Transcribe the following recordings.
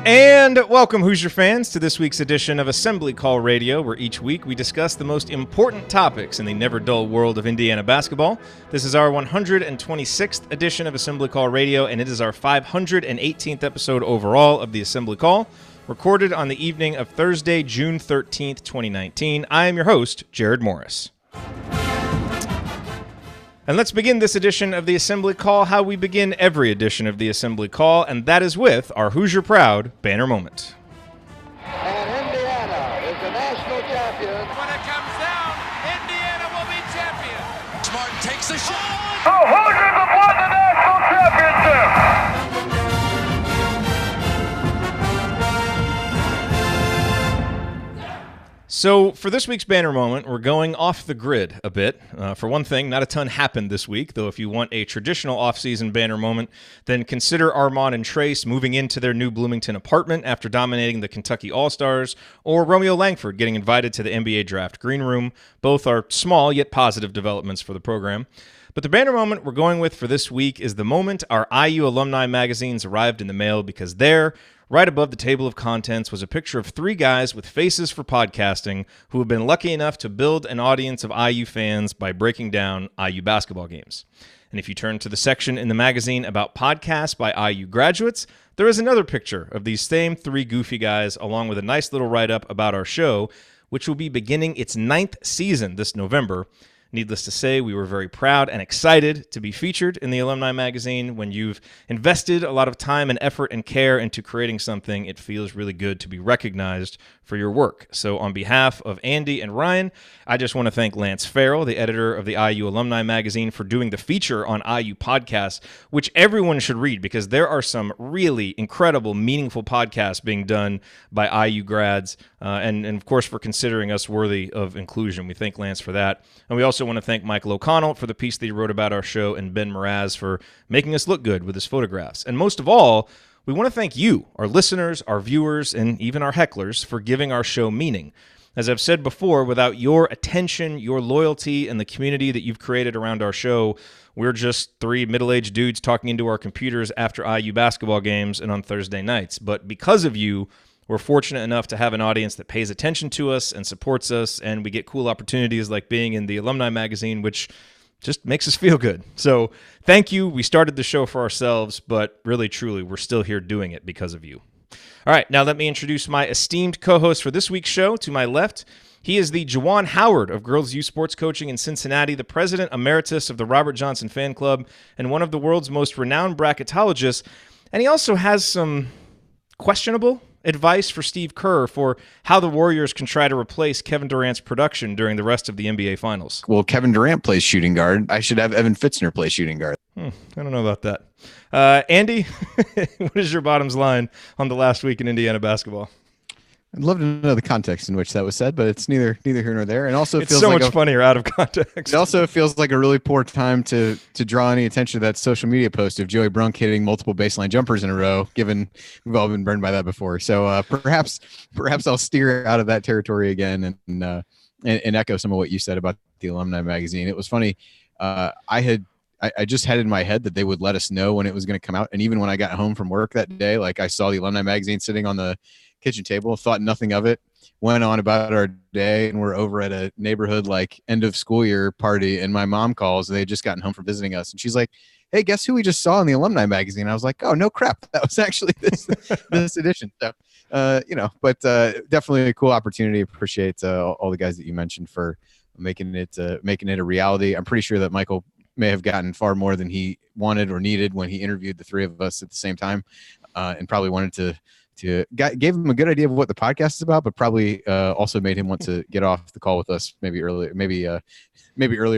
And welcome, Hoosier fans, to this week's edition of Assembly Call Radio, where each week we discuss the most important topics in the never-dull world of Indiana basketball. This is our 126th edition of Assembly Call Radio, and it is our 518th episode overall of the Assembly Call, recorded on the evening of Thursday, June 13th, 2019. I am your host, Jared Morris. And let's begin this edition of the Assembly Call how we begin every edition of the Assembly Call, and that is with our Hoosier Proud banner moment. And Indiana is the national champion. When it comes down, Indiana will be champion. Smart takes the shot. The Hoosiers have won the national championship. So for this week's banner moment, we're going off the grid a bit. For one thing, not a ton happened this week, though if you want a traditional off-season banner moment, then consider Armand and Trace moving into their new Bloomington apartment after dominating the Kentucky All-Stars, or Romeo Langford getting invited to the NBA Draft Green Room. Both are small yet positive developments for the program. But the banner moment we're going with for this week is the moment our IU alumni magazines arrived in the mail, because there, right above the table of contents, was a picture of three guys with faces for podcasting who have been lucky enough to build an audience of IU fans by breaking down IU basketball games. And if you turn to the section in the magazine about podcasts by IU graduates, there is another picture of these same three goofy guys, along with a nice little write-up about our show, which will be beginning its 9th season this November. Needless to say, we were very proud and excited to be featured in the Alumni Magazine. When you've invested a lot of time and effort and care into creating something, it feels really good to be recognized for your work. So on behalf of Andy and Ryan, I just want to thank Lance Farrell, the editor of the IU Alumni Magazine, for doing the feature on IU podcasts, which everyone should read, because there are some really incredible, meaningful podcasts being done by IU grads, and of course for considering us worthy of inclusion. We thank Lance for that. And we also want to thank Michael O'Connell for the piece that he wrote about our show, and Ben Mraz for making us look good with his photographs. And most of all, we want to thank you, our listeners, our viewers, and even our hecklers, for giving our show meaning. As I've said before, without your attention, your loyalty, and the community that you've created around our show, we're just three middle-aged dudes talking into our computers after IU basketball games and on Thursday nights. But because of you, we're fortunate enough to have an audience that pays attention to us and supports us, and we get cool opportunities like being in the Alumni Magazine, which just makes us feel good. So thank you. We started the show for ourselves, but really, truly, we're still here doing it because of you. All right, now let me introduce my esteemed co-host for this week's show. To my left, he is the Juwan Howard of Girls Youth Sports Coaching in Cincinnati, the president emeritus of the Robert Johnson Fan Club, and one of the world's most renowned bracketologists. And he also has some questionable advice for Steve Kerr for how the Warriors can try to replace Kevin Durant's production during the rest of the NBA Finals. Well, Kevin Durant plays shooting guard. I should have Evan Fitzner play shooting guard. I don't know about that. Andy, what is your bottoms line on the last week in Indiana basketball? I'd love to know the context in which that was said, but it's neither here nor there. And also, it's so much funnier out of context. It also feels like a really poor time to draw any attention to that social media post of Joey Brunk hitting multiple baseline jumpers in a row, given we've all been burned by that before. So perhaps I'll steer out of that territory again and echo some of what you said about the Alumni Magazine. It was funny. I just had in my head that they would let us know when it was going to come out. And even when I got home from work that day, like I saw the Alumni Magazine sitting on the kitchen table, thought nothing of it, went on about our day, and we're over at a neighborhood like end of school year party, and my mom calls. They had just gotten home from visiting us, and she's like, "Hey, guess who we just saw in the Alumni Magazine?" I was like, "Oh, no crap, that was actually this edition." So but definitely a cool opportunity. Appreciate all the guys that you mentioned for making it a reality. I'm pretty sure that Michael may have gotten far more than he wanted or needed when he interviewed the three of us at the same time, and probably wanted to gave him a good idea of what the podcast is about, but probably also made him want to get off the call with us maybe earlier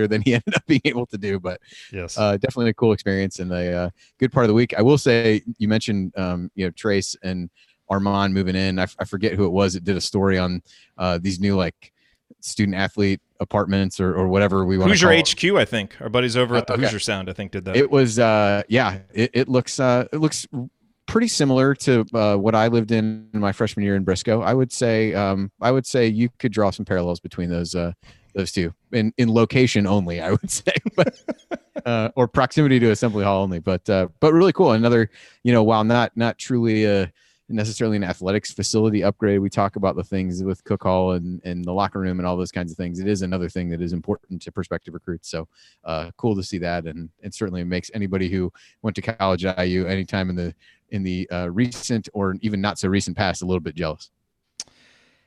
than he ended up being able to do. But yes, definitely a cool experience and a good part of the week. I will say, you mentioned Trace and Armand moving in. I forget who it was. It did a story on these new like student athlete apartments or whatever we want to call Hoosier HQ. I think our buddies over at the Hoosier Sound, I think, did that. It was it looks pretty similar to what I lived in my freshman year in Briscoe. I would say you could draw some parallels between those two in location only, I would say, but or proximity to Assembly Hall only, but really cool. Another, while not truly a necessarily an athletics facility upgrade. We talk about the things with Cook Hall and the locker room and all those kinds of things. It is another thing that is important to prospective recruits. So cool to see that. And it certainly makes anybody who went to college at IU anytime in the recent or even not so recent past a little bit jealous.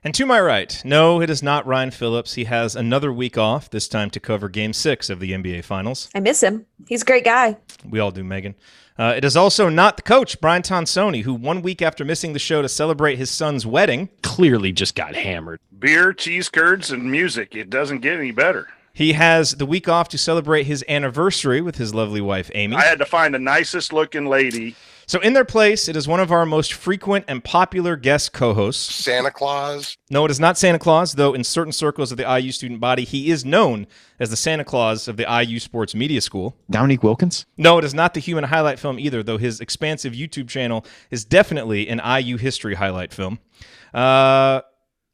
And to my right, no, it is not Ryan Phillips. He has another week off, this time to cover Game 6 of the NBA Finals. I miss him. He's a great guy. We all do, Megan. It is also not the coach, Brian Tonsoni, who 1 week after missing the show to celebrate his son's wedding, clearly just got hammered. Beer, cheese curds, and music. It doesn't get any better. He has the week off to celebrate his anniversary with his lovely wife, Amy. I had to find the nicest looking lady. So in their place, it is one of our most frequent and popular guest co-hosts. Santa Claus? No, it is not Santa Claus, though in certain circles of the IU student body, he is known as the Santa Claus of the IU Sports Media School. Dominique Wilkins? No, it is not the human highlight film either, though his expansive YouTube channel is definitely an IU history highlight film.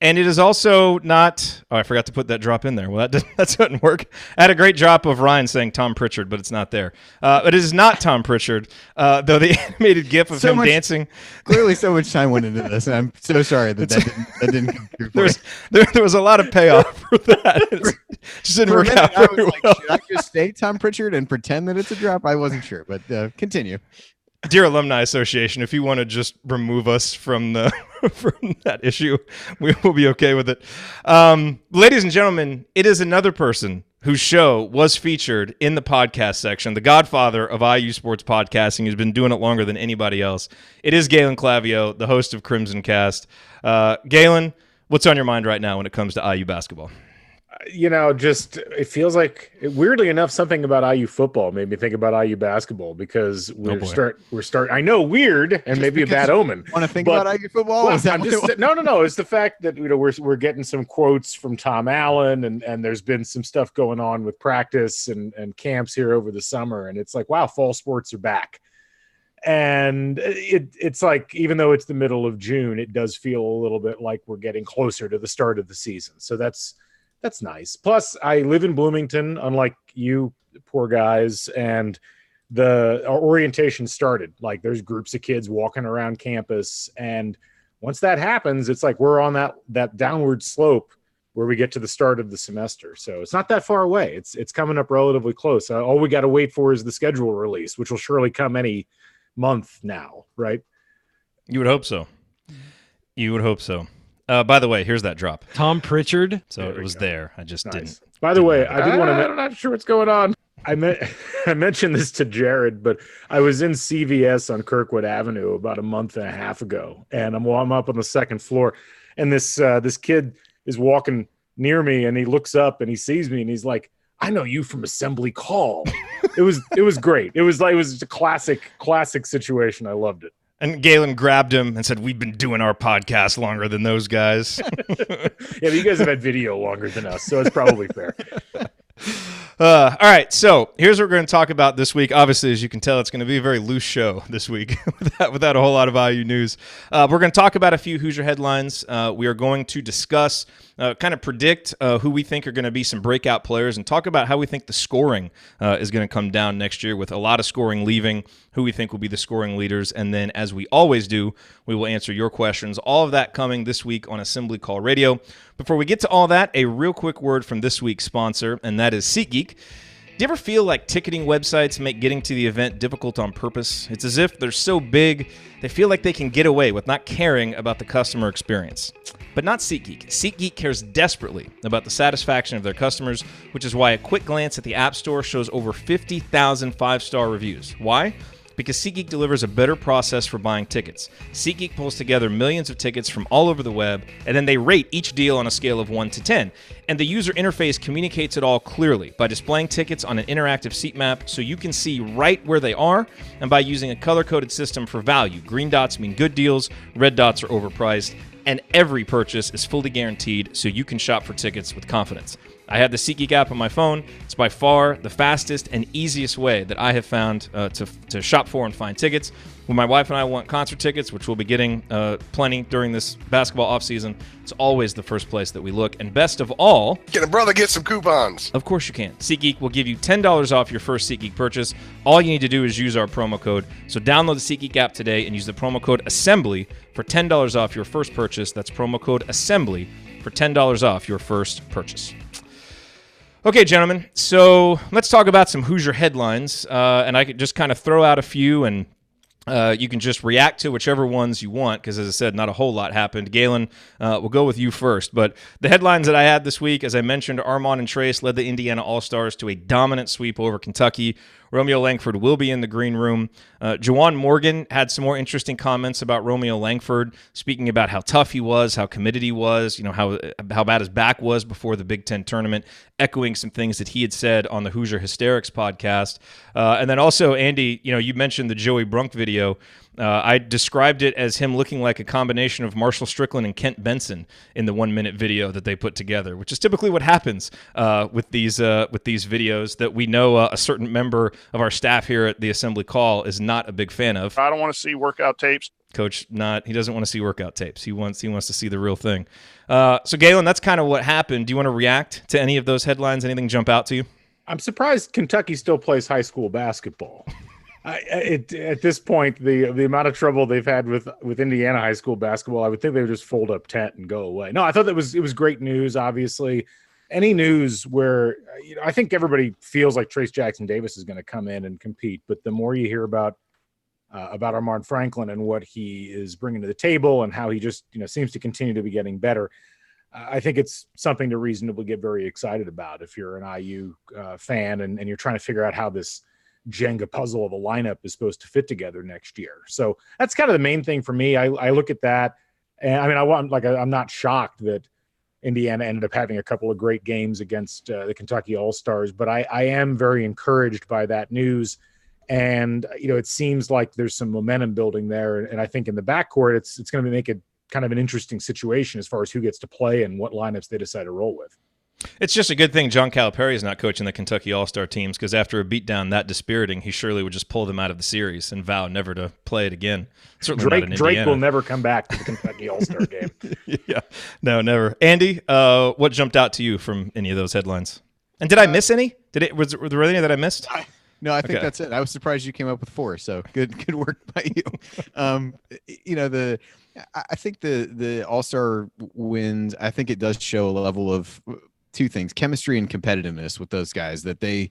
And it is also not... Oh, I forgot to put that drop in there. Well, that doesn't work. I had a great drop of Ryan saying Tom Pritchard, but it's not there. It is not Tom Pritchard, though the animated GIF of him dancing... Clearly so much time went into this, and I'm so sorry that didn't come through. There was a lot of payoff for that. It just didn't work out very well. Should I just say Tom Pritchard and pretend that it's a drop? I wasn't sure, but continue. Dear Alumni Association, if you want to just remove us from the from that issue, we will be okay with it. Ladies and gentlemen, it is another person whose show was featured in the podcast section, the godfather of IU sports podcasting, who's been doing it longer than anybody else. It is Galen Clavio, the host of Crimson Cast. Galen, what's on your mind right now when it comes to IU basketball? Just it feels like, weirdly enough, something about IU football made me think about IU basketball, because we're starting. I know, weird, and just maybe a bad omen. Want to think about IU football? Well, no. It's the fact that we're getting some quotes from Tom Allen, and there's been some stuff going on with practice and camps here over the summer, and it's like, wow, fall sports are back. And it's like, even though it's the middle of June, it does feel a little bit like we're getting closer to the start of the season. So that's nice. Plus, I live in Bloomington, unlike you poor guys, and our orientation started. Like, there's groups of kids walking around campus, and once that happens, it's like we're on that downward slope where we get to the start of the semester. So it's not that far away. It's coming up relatively close. All we got to wait for is the schedule release, which will surely come any month now, right? You would hope so. By the way, here's that drop. Tom Pritchard. So it was there. I just didn't. By the way, I did want to. I'm not sure what's going on. I mentioned this to Jared, but I was in CVS on Kirkwood Avenue about a month and a half ago, and I'm up on the second floor, and this kid is walking near me, and he looks up and he sees me, and he's like, "I know you from Assembly Call." It was great. It was a classic situation. I loved it. And Galen grabbed him and said, "We've been doing our podcast longer than those guys." Yeah, but you guys have had video longer than us, so it's probably fair. All right, so here's what we're going to talk about this week. Obviously, as you can tell, it's going to be a very loose show this week without a whole lot of IU news. We're going to talk about a few Hoosier headlines. We are going to discuss, kind of predict who we think are going to be some breakout players, and talk about how we think the scoring is going to come down next year, with a lot of scoring leaving, who we think will be the scoring leaders. And then, as we always do, we will answer your questions. All of that coming this week on Assembly Call Radio. Before we get to all that, a real quick word from this week's sponsor, and that is SeatGeek. Do you ever feel like ticketing websites make getting to the event difficult on purpose? It's as if they're so big, they feel like they can get away with not caring about the customer experience. But not SeatGeek. SeatGeek cares desperately about the satisfaction of their customers, which is why a quick glance at the App Store shows over 50,000 five-star reviews. Why? Because SeatGeek delivers a better process for buying tickets. SeatGeek pulls together millions of tickets from all over the web, and then they rate each deal on a scale of 1 to 10. And the user interface communicates it all clearly by displaying tickets on an interactive seat map so you can see right where they are, and by using a color-coded system for value. Green dots mean good deals, red dots are overpriced, and every purchase is fully guaranteed so you can shop for tickets with confidence. I have the SeatGeek app on my phone. It's by far the fastest and easiest way that I have found to shop for and find tickets. When my wife and I want concert tickets, which we'll be getting plenty during this basketball offseason, it's always the first place that we look. And best of all, can a brother get some coupons? Of course you can. SeatGeek will give you $10 off your first SeatGeek purchase. All you need to do is use our promo code. So download the SeatGeek app today and use the promo code ASSEMBLY for $10 off your first purchase. That's promo code ASSEMBLY for $10 off your first purchase. Okay, gentlemen, so let's talk about some Hoosier headlines. And I could just kind of throw out a few, and you can just react to whichever ones you want, because, as I said, not a whole lot happened. Galen, we'll go with you first. But the headlines that I had this week, as I mentioned, Armand and Trace led the Indiana All-Stars to a dominant sweep over Kentucky. Romeo Langford will be in the green room. Juwan Morgan had some more interesting comments about Romeo Langford, speaking about how tough he was, how committed he was, how bad his back was before the Big Ten tournament, echoing some things that he had said on the Hoosier Hysterics podcast. And then also, Andy, you mentioned the Joey Brunk video. I described it as him looking like a combination of Marshall Strickland and Kent Benson in the 1-minute video that they put together, which is typically what happens with these videos that we know a certain member of our staff here at the Assembly Call is not a big fan of. I don't want to see workout tapes. Coach, he doesn't want to see workout tapes. He wants to see the real thing. So Galen, that's kind of what happened. Do you want to react to any of those headlines? Anything jump out to you? I'm surprised Kentucky still plays high school basketball. At this point, the amount of trouble they've had with Indiana high school basketball, I would think they would just fold up tent and go away. No, I thought it was great news. Obviously, any news where I think everybody feels like Trace Jackson Davis is going to come in and compete, but the more you hear about Armand Franklin and what he is bringing to the table and how he just seems to continue to be getting better, I think it's something to reasonably get very excited about if you're an IU fan and you're trying to figure out how this Jenga puzzle of a lineup is supposed to fit together next year. So that's kind of the main thing for me. I look at that, and I'm not shocked that Indiana ended up having a couple of great games against the Kentucky All-Stars, but I am very encouraged by that news. And it seems like there's some momentum building there, and I think in the backcourt it's going to make it kind of an interesting situation as far as who gets to play and what lineups they decide to roll with. It's just a good thing John Calipari is not coaching the Kentucky All-Star teams, because after a beatdown that dispiriting, he surely would just pull them out of the series and vow never to play it again. Certainly Drake will never come back to the Kentucky All-Star game. Yeah, no, never. Andy, what jumped out to you from any of those headlines? And did I miss any? Were there any that I missed? No, I think that's it. I was surprised you came up with 4. So good work by you. I think the All-Star wins, I think it does show a level of two things: chemistry and competitiveness with those guys, that they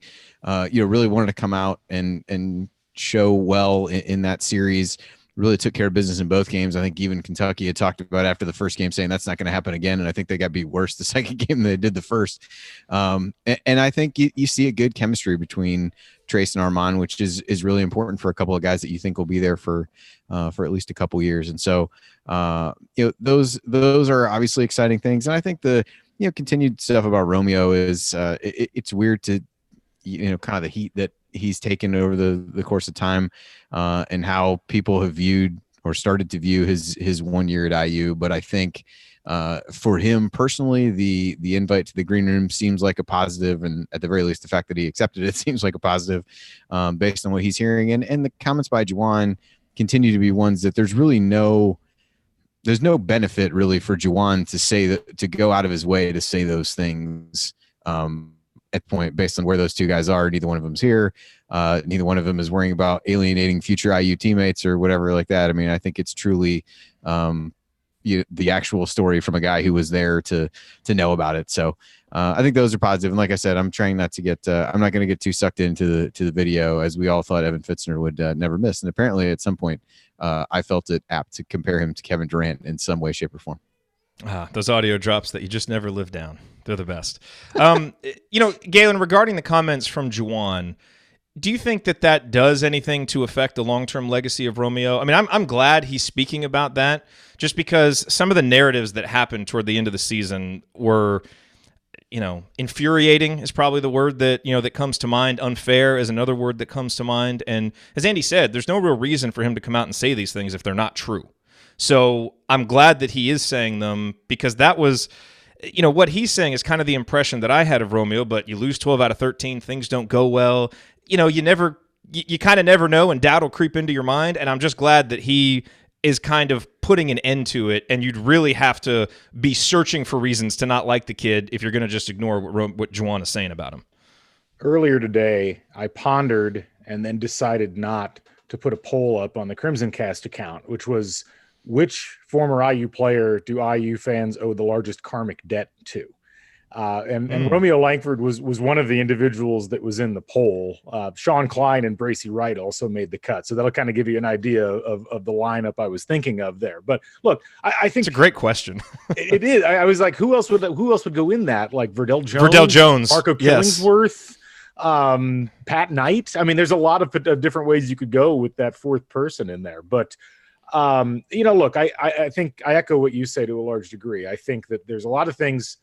really wanted to come out and show well in that series. Really took care of business in both games. I think even Kentucky had talked about after the first game saying that's not going to happen again, and I think they got beat worse the second game than they did the first. And I think you see a good chemistry between Trace and Armand, which is really important for a couple of guys that you think will be there for at least a couple years. And so those are obviously exciting things. And I think the continued stuff about Romeo is it's weird to kind of the heat that he's taken over the course of time, and how people have viewed or started to view his 1 year at IU. But I think for him personally, the invite to the green room seems like a positive, and at the very least, the fact that he accepted it seems like a positive, based on what he's hearing. And the comments by Juwan continue to be ones that there's no benefit really for Juwan to go out of his way to say those things at point based on where those two guys are. Neither one of them's here. Neither one of them is worrying about alienating future IU teammates or whatever like that. I mean, I think it's truly the actual story from a guy who was there to know about it. So I think those are positive. And like I said, I'm trying not to get I'm not going to get too sucked into the video, as we all thought Evan Fitzner would never miss. And apparently at some point I felt it apt to compare him to Kevin Durant in some way, shape, or form. Those audio drops that you just never live down. They're the best. Galen, regarding the comments from Juwan, do you think that does anything to affect the long-term legacy of Romeo? I mean, I'm glad he's speaking about that, just because some of the narratives that happened toward the end of the season were, infuriating is probably the word that comes to mind. Unfair is another word that comes to mind. And as Andy said, there's no real reason for him to come out and say these things if they're not true. So I'm glad that he is saying them, because that was what he's saying is kind of the impression that I had of Romeo, but you lose 12 out of 13, things don't go well. You kind of never know, and doubt will creep into your mind, and I'm just glad that he is kind of putting an end to it, and you'd really have to be searching for reasons to not like the kid if you're going to just ignore what Juwan is saying about him. Earlier today, I pondered and then decided not to put a poll up on the Crimson Cast account, which was, which former IU player do IU fans owe the largest karmic debt to? And Romeo Langford was one of the individuals that was in the poll. Sean Klein and Bracy Wright also made the cut. So that'll kind of give you an idea of the lineup I was thinking of there. But look, I think it's a great question. It is. I was like, who else would go in that? Like Verdell Jones, Marco Killingsworth, Pat Knight. I mean, there's a lot of different ways you could go with that fourth person in there. But look, I think I echo what you say to a large degree. I think that there's a lot of things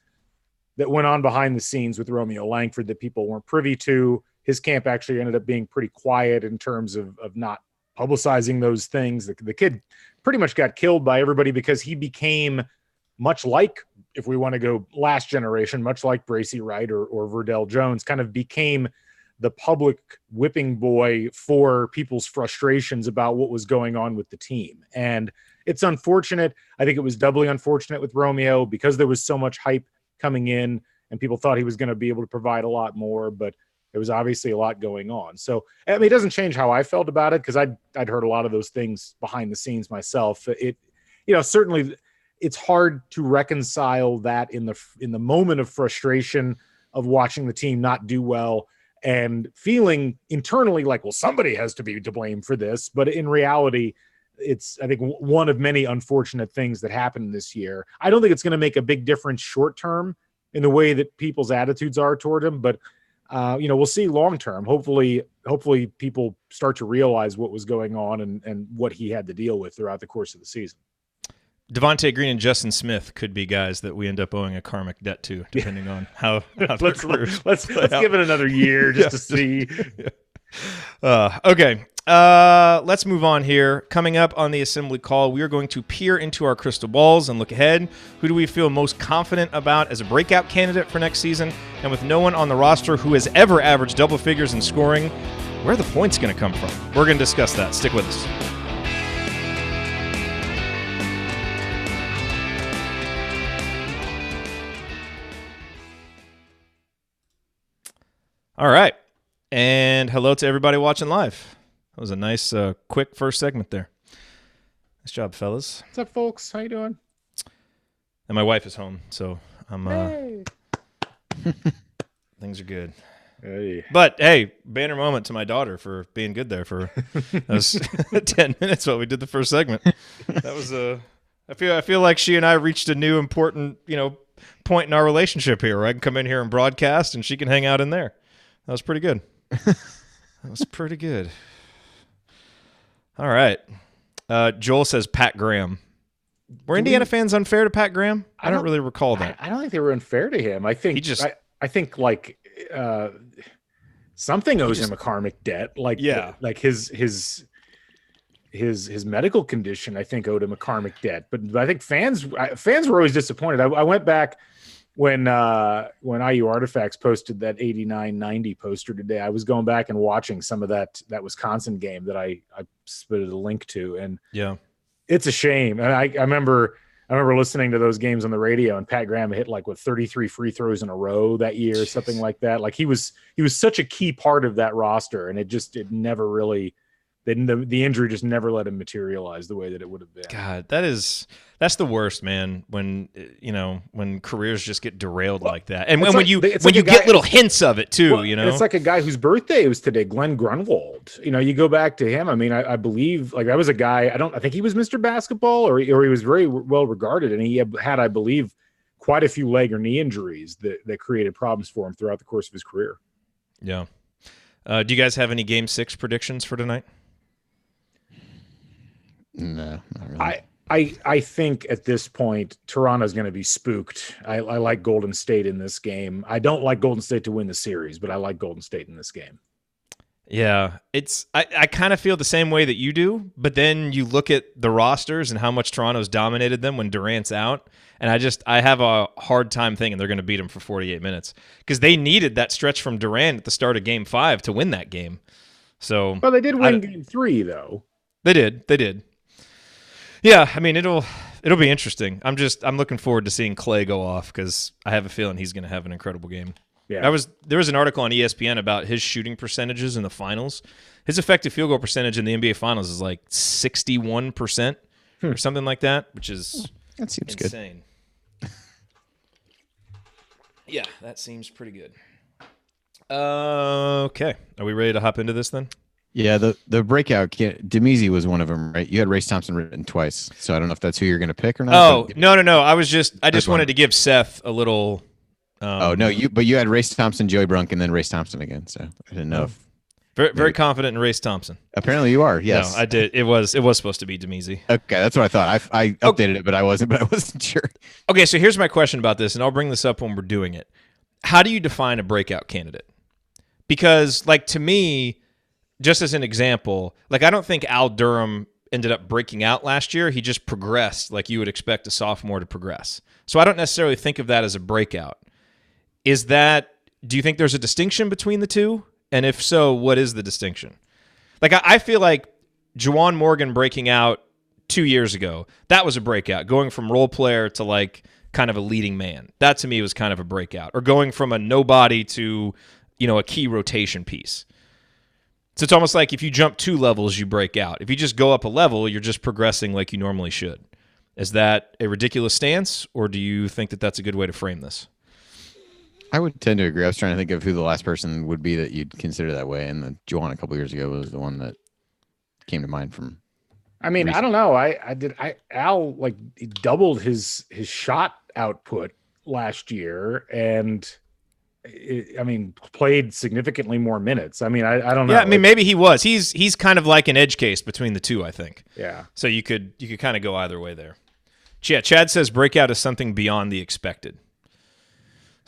that went on behind the scenes with Romeo Langford that people weren't privy to. His camp actually ended up being pretty quiet in terms of not publicizing those things. The kid pretty much got killed by everybody because he became much like, if we want to go last generation, much like Bracy Wright or Verdell Jones, kind of became the public whipping boy for people's frustrations about what was going on with the team. And it's unfortunate. I think it was doubly unfortunate with Romeo because there was so much hype coming in and people thought he was going to be able to provide a lot more, but there was obviously a lot going on. So, I mean, it doesn't change how I felt about it because I'd heard a lot of those things behind the scenes myself. Certainly it's hard to reconcile that in the moment of frustration of watching the team not do well and feeling internally like, well, somebody has to be to blame for this. But in reality, it's, I think, one of many unfortunate things that happened this year. I don't think it's going to make a big difference short term in the way that people's attitudes are toward him, but we'll see long term. Hopefully people start to realize what was going on and what he had to deal with throughout the course of the season. Devontae Green and Justin Smith could be guys that we end up owing a karmic debt to, depending on how let's give it another year just to see. Okay. Let's move on here. Coming up on the assembly call, we are going to peer into our crystal balls and look ahead. Who do we feel most confident about as a breakout candidate for next season? And with no one on the roster who has ever averaged double figures in scoring, where are the points going to come from? We're going to discuss that. Stick with us. All right. And hello to everybody watching live. That was a nice, quick first segment there. Nice job, fellas. What's up, folks? How you doing? And my wife is home, so I'm. Hey. Things are good. Hey. But hey, banner moment to my daughter for being good there for those 10 minutes while we did the first segment. That was I feel like she and I reached a new important point in our relationship here, where I can come in here and broadcast, and she can hang out in there. That was pretty good. That was pretty good. All right. Joel says Pat Graham. Were Indiana fans unfair to Pat Graham? I don't really recall that. I don't think they were unfair to him. I think I think like something owes him a karmic debt. Like his medical condition, I think, owed him a karmic debt. But I think fans were always disappointed. I went back when IU Artifacts posted that 89-90 poster today. I was going back and watching some of that Wisconsin game that I split a link to, and it's a shame. And I remember listening to those games on the radio, and Pat Graham hit 33 free throws in a row that year, or something like that. Like he was such a key part of that roster, and it never really. The injury just never let him materialize the way that it would have been. God, that's the worst, man. When careers just get derailed like that, and when you get little hints of it too. It's like a guy whose birthday was today, Glenn Grunwald. You go back to him. I mean, I believe that was a guy. I think he was Mr. Basketball, or he was very well regarded, and he had, I believe, quite a few leg or knee injuries that created problems for him throughout the course of his career. Yeah. Do you guys have any Game 6 predictions for tonight? No, not really. I think at this point, Toronto's going to be spooked. I like Golden State in this game. I don't like Golden State to win the series, but I like Golden State in this game. Yeah, I kind of feel the same way that you do, but then you look at the rosters and how much Toronto's dominated them when Durant's out, and I have a hard time thinking they're going to beat them for 48 minutes because they needed that stretch from Durant at the start of Game 5 to win that game. So, Well, they did win Game 3 though. They did. Yeah, I mean it'll be interesting. I'm looking forward to seeing Clay go off because I have a feeling he's going to have an incredible game. Yeah. There was an article on ESPN about his shooting percentages in the finals. His effective field goal percentage in the NBA finals is like 61% or something like that, which is That seems insane. Yeah, that seems pretty good. Okay. Are we ready to hop into this then? Yeah, the breakout kid, Demezi was one of them, right? You had Race Thompson written twice, so I don't know if that's who you're going to pick or not. Oh, no. I just wanted to give Seth a little. But you had Race Thompson, Joey Brunk, and then Race Thompson again. So I didn't know. Very confident in Race Thompson. Apparently you are. Yes, no, I did. It was supposed to be Demezi. Okay, that's what I thought. I updated it, but I wasn't sure. Okay, so here's my question about this, and I'll bring this up when we're doing it. How do you define a breakout candidate? Because, like, to me, just as an example, like, I don't think Al Durham ended up breaking out last year. He just progressed like you would expect a sophomore to progress. So I don't necessarily think of that as a breakout. Do you think there's a distinction between the two? And if so, what is the distinction? Like, I feel like Juwan Morgan breaking out 2 years ago, that was a breakout. Going from role player to, like, kind of a leading man. That, to me, was kind of a breakout. Or going from a nobody to, a key rotation piece. So it's almost like if you jump 2 levels, you break out. If you just go up a level, you're just progressing like you normally should. Is that a ridiculous stance, or do you think that that's a good way to frame this? I would tend to agree. I was trying to think of who the last person would be that you'd consider that way, and the Juwan a couple years ago was the one that came to mind from. I mean, I don't know. Al like he doubled his shot output last year, and played significantly more minutes. I don't know. Yeah, maybe he was. He's kind of like an edge case between the two, I think. Yeah. So you could kind of go either way there. Yeah, Chad says breakout is something beyond the expected.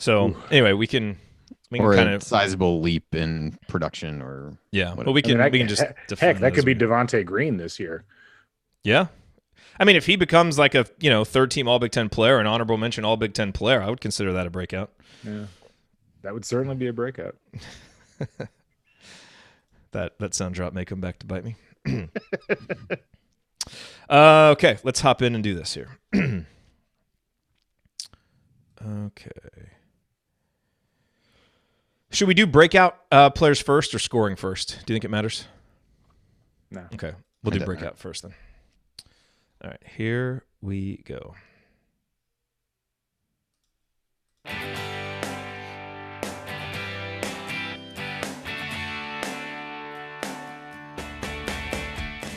So anyway, we can kind of sizable leap in production, or but we can just heck that could be Devontae Green this year. Yeah, I mean, if he becomes like a third team All Big Ten player, an honorable mention All Big Ten player, I would consider that a breakout. Yeah, that would certainly be a breakout. that sound drop may come back to bite me. Okay, let's hop in and do this here. Okay. Should we do breakout players first or scoring first? Do you think it matters? No. Okay. We'll do breakout first then. All right. Here we go.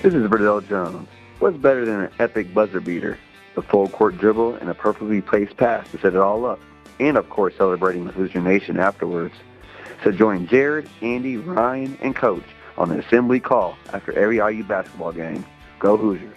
This is Verdell Jones. What's better than an epic buzzer beater? The full court dribble and a perfectly placed pass to set it all up. And, of course, celebrating with Hoosier Nation afterwards. So join Jared, Andy, Ryan, and Coach on the assembly call after every IU basketball game. Go Hoosiers.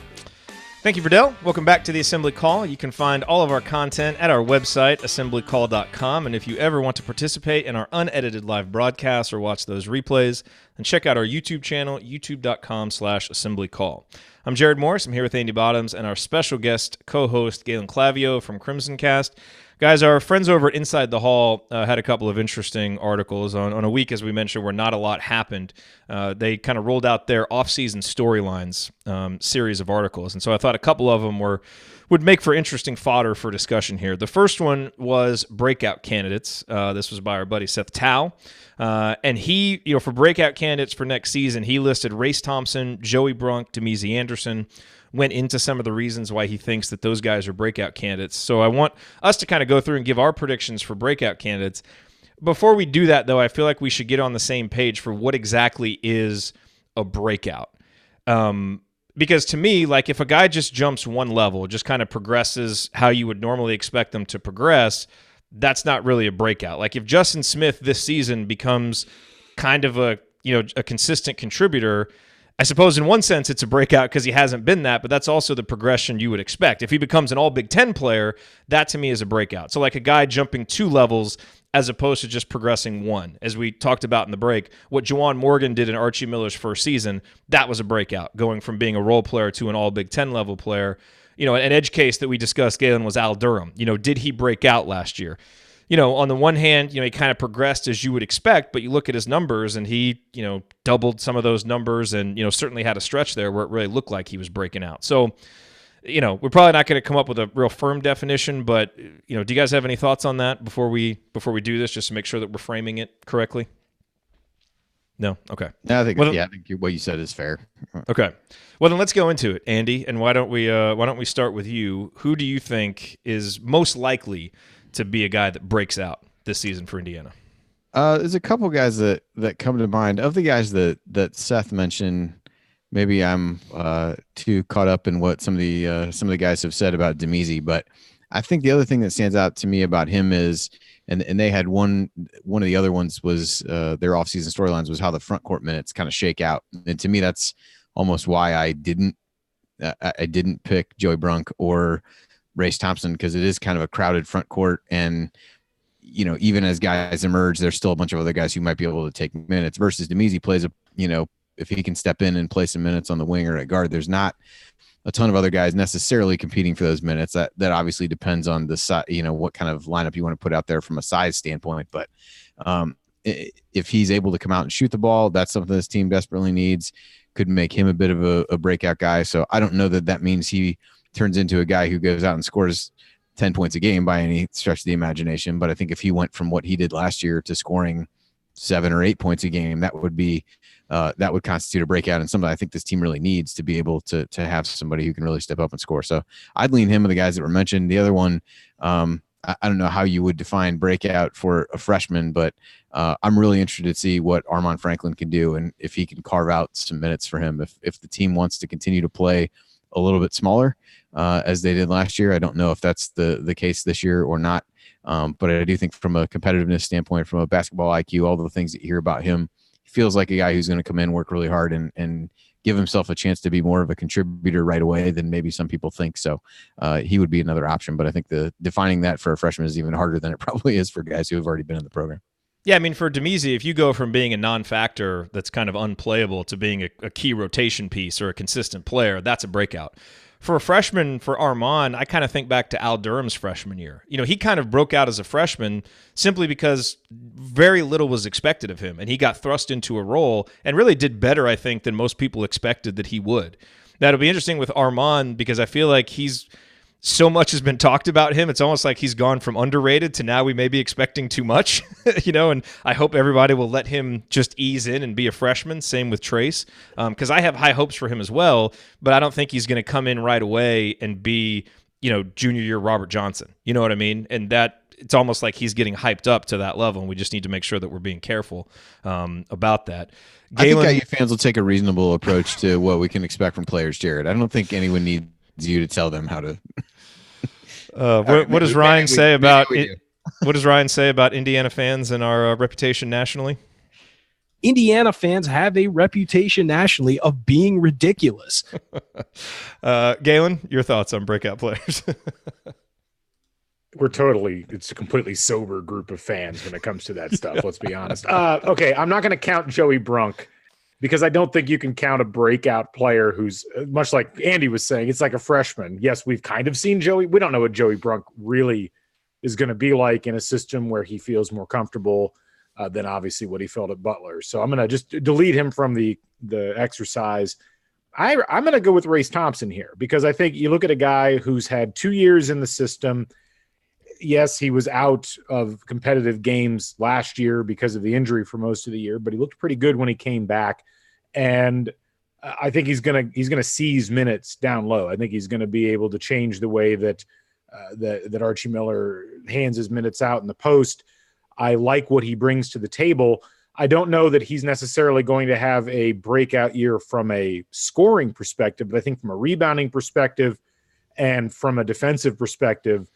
Thank you, Verdell. Welcome back to the Assembly Call. You can find all of our content at our website, assemblycall.com. And if you ever want to participate in our unedited live broadcasts or watch those replays, then check out our YouTube channel, youtube.com/assemblycall. I'm Jared Morris. I'm here with Andy Bottoms and our special guest co-host, Galen Clavio from Crimson Cast. Guys, our friends over at Inside the Hall had a couple of interesting articles on a week, as we mentioned, where not a lot happened. They kind of rolled out their off-season storylines series of articles, and so I thought a couple of them would make for interesting fodder for discussion here. The first one was breakout candidates. This was by our buddy Seth Tao, and he, for breakout candidates for next season, he listed Race Thompson, Joey Brunk, Demezi Anderson. Went into some of the reasons why he thinks that those guys are breakout candidates. So I want us to kind of go through and give our predictions for breakout candidates. Before we do that, though, I feel like we should get on the same page for what exactly is a breakout. Because to me, like, if a guy just jumps one level, just kind of progresses how you would normally expect them to progress, that's not really a breakout. Like, if Justin Smith this season becomes kind of a consistent contributor, I suppose in one sense it's a breakout because he hasn't been that, but that's also the progression you would expect. If he becomes an All Big Ten player, that to me is a breakout. So like a guy jumping 2 levels, as opposed to just progressing one. As we talked about in the break, what Juwan Morgan did in Archie Miller's first season, that was a breakout, going from being a role player to an all Big Ten level player. An edge case that we discussed, Galen, was Al Durham. Did he break out last year? On the one hand, he kind of progressed as you would expect, but you look at his numbers and he, doubled some of those numbers and, certainly had a stretch there where it really looked like he was breaking out. So, we're probably not going to come up with a real firm definition, but, do you guys have any thoughts on that before we do this, just to make sure that we're framing it correctly? No? Okay. No, I think what you said is fair. Okay. Well, then let's go into it, Andy, and why don't we start with you? Who do you think is most likely to be a guy that breaks out this season for Indiana? There's a couple guys that come to mind. Of the guys that Seth mentioned, maybe I'm too caught up in what some of the guys have said about Demezi, but I think the other thing that stands out to me about him is, and they had one of the other ones was their offseason storylines was how the front court minutes kind of shake out, and to me that's almost why I didn't pick Joey Brunk or Race Thompson, because it is kind of a crowded front court, and even as guys emerge, there's still a bunch of other guys who might be able to take minutes. Versus Demezi plays if he can step in and play some minutes on the wing or at guard, there's not a ton of other guys necessarily competing for those minutes. That obviously depends on the size, what kind of lineup you want to put out there from a size standpoint. But if he's able to come out and shoot the ball, that's something this team desperately needs. Could make him a bit of a breakout guy. So I don't know that means he turns into a guy who goes out and scores 10 points a game by any stretch of the imagination. But I think if he went from what he did last year to scoring 7 or 8 points a game, that would be that would constitute a breakout, and something I think this team really needs to be able to have somebody who can really step up and score. So I'd lean him with the guys that were mentioned. The other one, I don't know how you would define breakout for a freshman, but I'm really interested to see what Armaan Franklin can do and if he can carve out some minutes for him. If the team wants to continue to play a little bit smaller as they did last year, I don't know if that's the case this year or not. But I do think from a competitiveness standpoint, from a basketball IQ, all the things that you hear about him, he feels like a guy who's going to come in, work really hard, and give himself a chance to be more of a contributor right away than maybe some people think. So he would be another option. But I think defining that for a freshman is even harder than it probably is for guys who have already been in the program. Yeah, I mean, for Demezi, if you go from being a non-factor that's kind of unplayable to being a key rotation piece or a consistent player, that's a breakout. For a freshman, for Armaan, I kind of think back to Al Durham's freshman year. He kind of broke out as a freshman simply because very little was expected of him, and he got thrust into a role and really did better, I think, than most people expected that he would. Now, it'll be interesting with Armaan because I feel like so much has been talked about him. It's almost like he's gone from underrated to now we may be expecting too much, and I hope everybody will let him just ease in and be a freshman. Same with Trace, because I have high hopes for him as well, but I don't think he's going to come in right away and be, junior year Robert Johnson. You know what I mean? And that it's almost like he's getting hyped up to that level, and we just need to make sure that we're being careful about that. Galen, I think IU fans will take a reasonable approach to what we can expect from players, Jared. I don't think anyone needs you to tell them how to. What does Ryan say about it? What does Ryan say about Indiana fans and our reputation nationally? Indiana fans have a reputation nationally of being ridiculous. Galen, your thoughts on breakout players? It's a completely sober group of fans when it comes to that stuff. Let's be honest. Okay, I'm not going to count Joey Brunk because I don't think you can count a breakout player who's much like Andy was saying. It's like a freshman. Yes, we've kind of seen Joey. We don't know what Joey Brunk really is going to be like in a system where he feels more comfortable than obviously what he felt at Butler. So I'm going to just delete him from the exercise. I'm going to go with Race Thompson here because I think you look at a guy who's had 2 years in the system. Yes, he was out of competitive games last year because of the injury for most of the year, but he looked pretty good when he came back. And I think he's gonna seize minutes down low. I think he's going to be able to change the way that Archie Miller hands his minutes out in the post. I like what he brings to the table. I don't know that he's necessarily going to have a breakout year from a scoring perspective, but I think from a rebounding perspective and from a defensive perspective,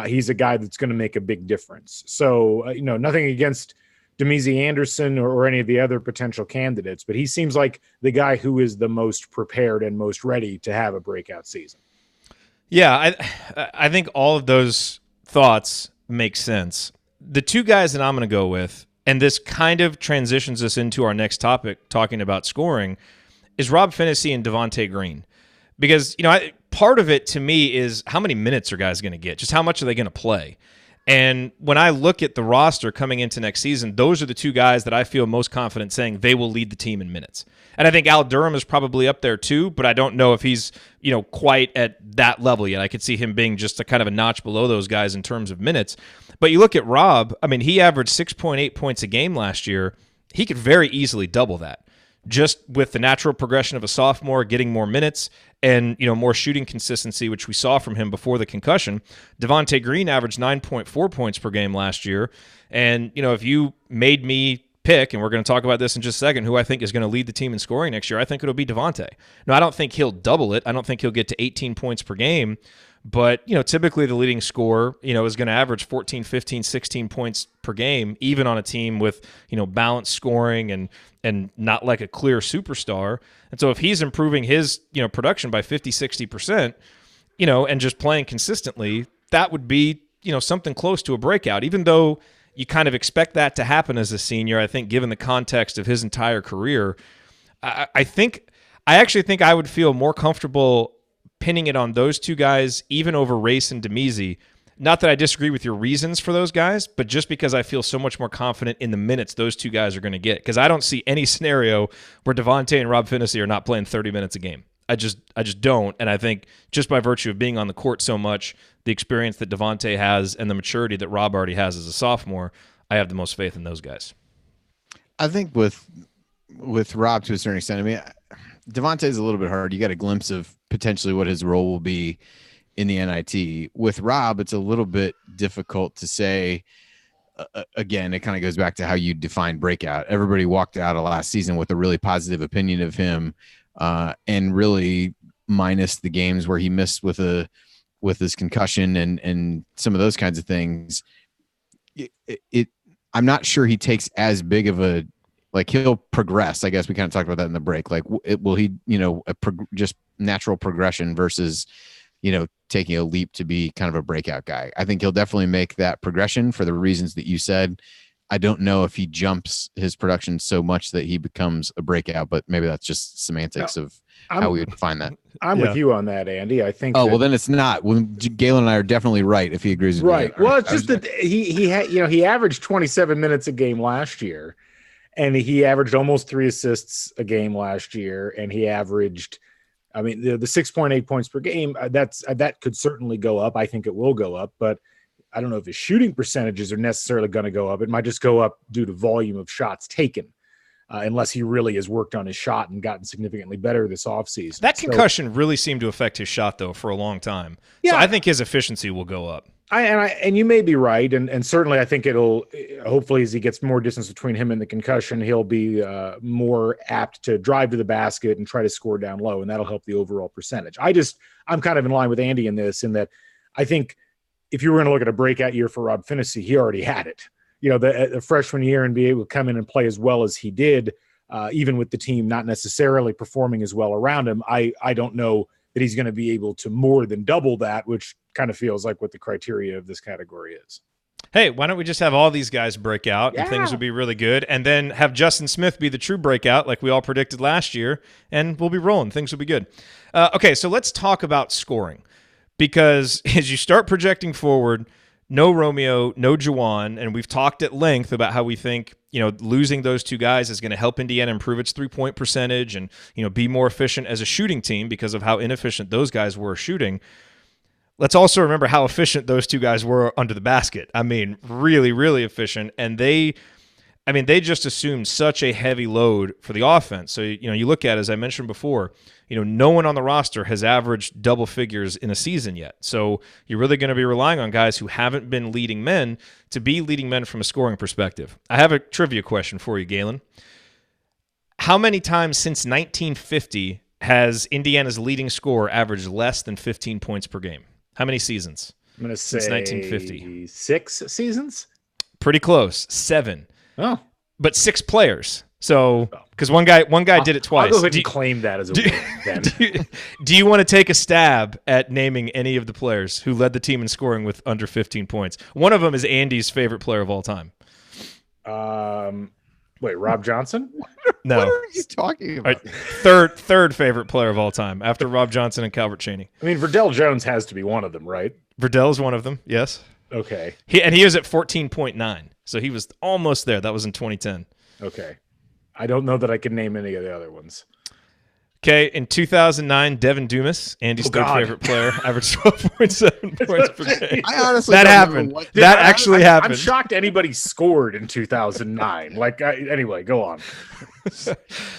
he's a guy that's going to make a big difference. So, nothing against Demezi Anderson or any of the other potential candidates, but he seems like the guy who is the most prepared and most ready to have a breakout season. Yeah, I think all of those thoughts make sense. the two guys that I'm going to go with, and this kind of transitions us into our next topic, talking about scoring, is Rob Finney and Devontae Green. Because, part of it to me is how many minutes are guys going to get? Just how much are they going to play? And when I look at the roster coming into next season, those are the two guys that I feel most confident saying they will lead the team in minutes. And I think Al Durham is probably up there too, but I don't know if he's, quite at that level yet. I could see him being just a kind of a notch below those guys in terms of minutes. But you look at Rob, he averaged 6.8 points a game last year. He could very easily double that, just with the natural progression of a sophomore, getting more minutes and, more shooting consistency, which we saw from him before the concussion. Devontae Green averaged 9.4 points per game last year. And, if you made me pick, and we're going to talk about this in just a second, who I think is going to lead the team in scoring next year, I think it'll be Devontae. Now, I don't think he'll double it. I don't think he'll get to 18 points per game. But, typically the leading scorer, is going to average 14, 15, 16 points per game, even on a team with, balanced scoring and not like a clear superstar. And so if he's improving his, production by 50, 60%, and just playing consistently, that would be, something close to a breakout, even though you kind of expect that to happen as a senior. I think given the context of his entire career, I actually think I would feel more comfortable pinning it on those two guys, even over Race and Demezy. Not that I disagree with your reasons for those guys, but just because I feel so much more confident in the minutes those two guys are going to get. Because I don't see any scenario where Devontae and Rob Finney are not playing 30 minutes a game. I just don't. And I think just by virtue of being on the court so much, the experience that Devontae has and the maturity that Rob already has as a sophomore, I have the most faith in those guys. I think with Rob to a certain extent, Devontae's a little bit hard. You got a glimpse of potentially what his role will be in the NIT. With Rob, it's a little bit difficult to say. Again, it kind of goes back to how you define breakout. Everybody walked out of last season with a really positive opinion of him, and really minus the games where he missed with his concussion and some of those kinds of things. I'm not sure he takes as big of a, he'll progress. I guess we kind of talked about that in the break. Will he, just natural progression versus, taking a leap to be kind of a breakout guy. I think he'll definitely make that progression for the reasons that you said. I don't know if he jumps his production so much that he becomes a breakout, but maybe that's just semantics of how we would define that. I'm with you on that, Andy. I think. Well, then it's not. Well, Galen and I are definitely right if he agrees with me. Right. Well, it's just that he averaged 27 minutes a game last year, and he averaged almost 3 assists a game last year, and he averaged, the 6.8 points per game. That could certainly go up. I think it will go up, but I don't know if his shooting percentages are necessarily going to go up. It might just go up due to volume of shots taken, unless he really has worked on his shot and gotten significantly better this offseason. That concussion really seemed to affect his shot, though, for a long time. Yeah. So I think his efficiency will go up. And you may be right, and certainly I think it'll, hopefully as he gets more distance between him and the concussion, he'll be more apt to drive to the basket and try to score down low, and that'll help the overall percentage. I'm kind of in line with Andy in this, in that I think if you were going to look at a breakout year for Rob Finney, he already had it. The freshman year and be able to come in and play as well as he did, even with the team not necessarily performing as well around him. I don't know that he's going to be able to more than double that, which kind of feels like what the criteria of this category is. Hey, why don't we just have all these guys break out and things would be really good, and then have Justin Smith be the true breakout like we all predicted last year, and we'll be rolling. Things will be good. Okay, so let's talk about scoring, because as you start projecting forward, no Romeo, no Juwan, and we've talked at length about how we think, losing those two guys is going to help Indiana improve its three-point percentage and, be more efficient as a shooting team because of how inefficient those guys were shooting. Let's also remember how efficient those two guys were under the basket. Really, really efficient. And they just assumed such a heavy load for the offense. So, you look at it, as I mentioned before, no one on the roster has averaged double figures in a season yet. So you're really going to be relying on guys who haven't been leading men to be leading men from a scoring perspective. I have a trivia question for you, Galen. How many times since 1950 has Indiana's leading scorer averaged less than 15 points per game? How many seasons? I'm going to say 1950. 6 seasons? Pretty close. 7. Oh. But 6 players. So, because one guy did it twice. I'll go ahead and claim that as a win. Then. Do you want to take a stab at naming any of the players who led the team in scoring with under 15 points? One of them is Andy's favorite player of all time. Wait, Rob Johnson? No. What are you talking about? Third favorite player of all time after Rob Johnson and Calvert Cheney. I mean, Verdell Jones has to be one of them, right? Verdell's one of them, yes. Okay. He was at 14.9, so he was almost there. That was in 2010. Okay. I don't know that I can name any of the other ones. Okay, in 2009, Devin Dumas, Andy's third favorite player, averaged 12.7 points per game. I honestly that don't happened. know That actually happened. I'm shocked anybody scored in 2009. Anyway, go on.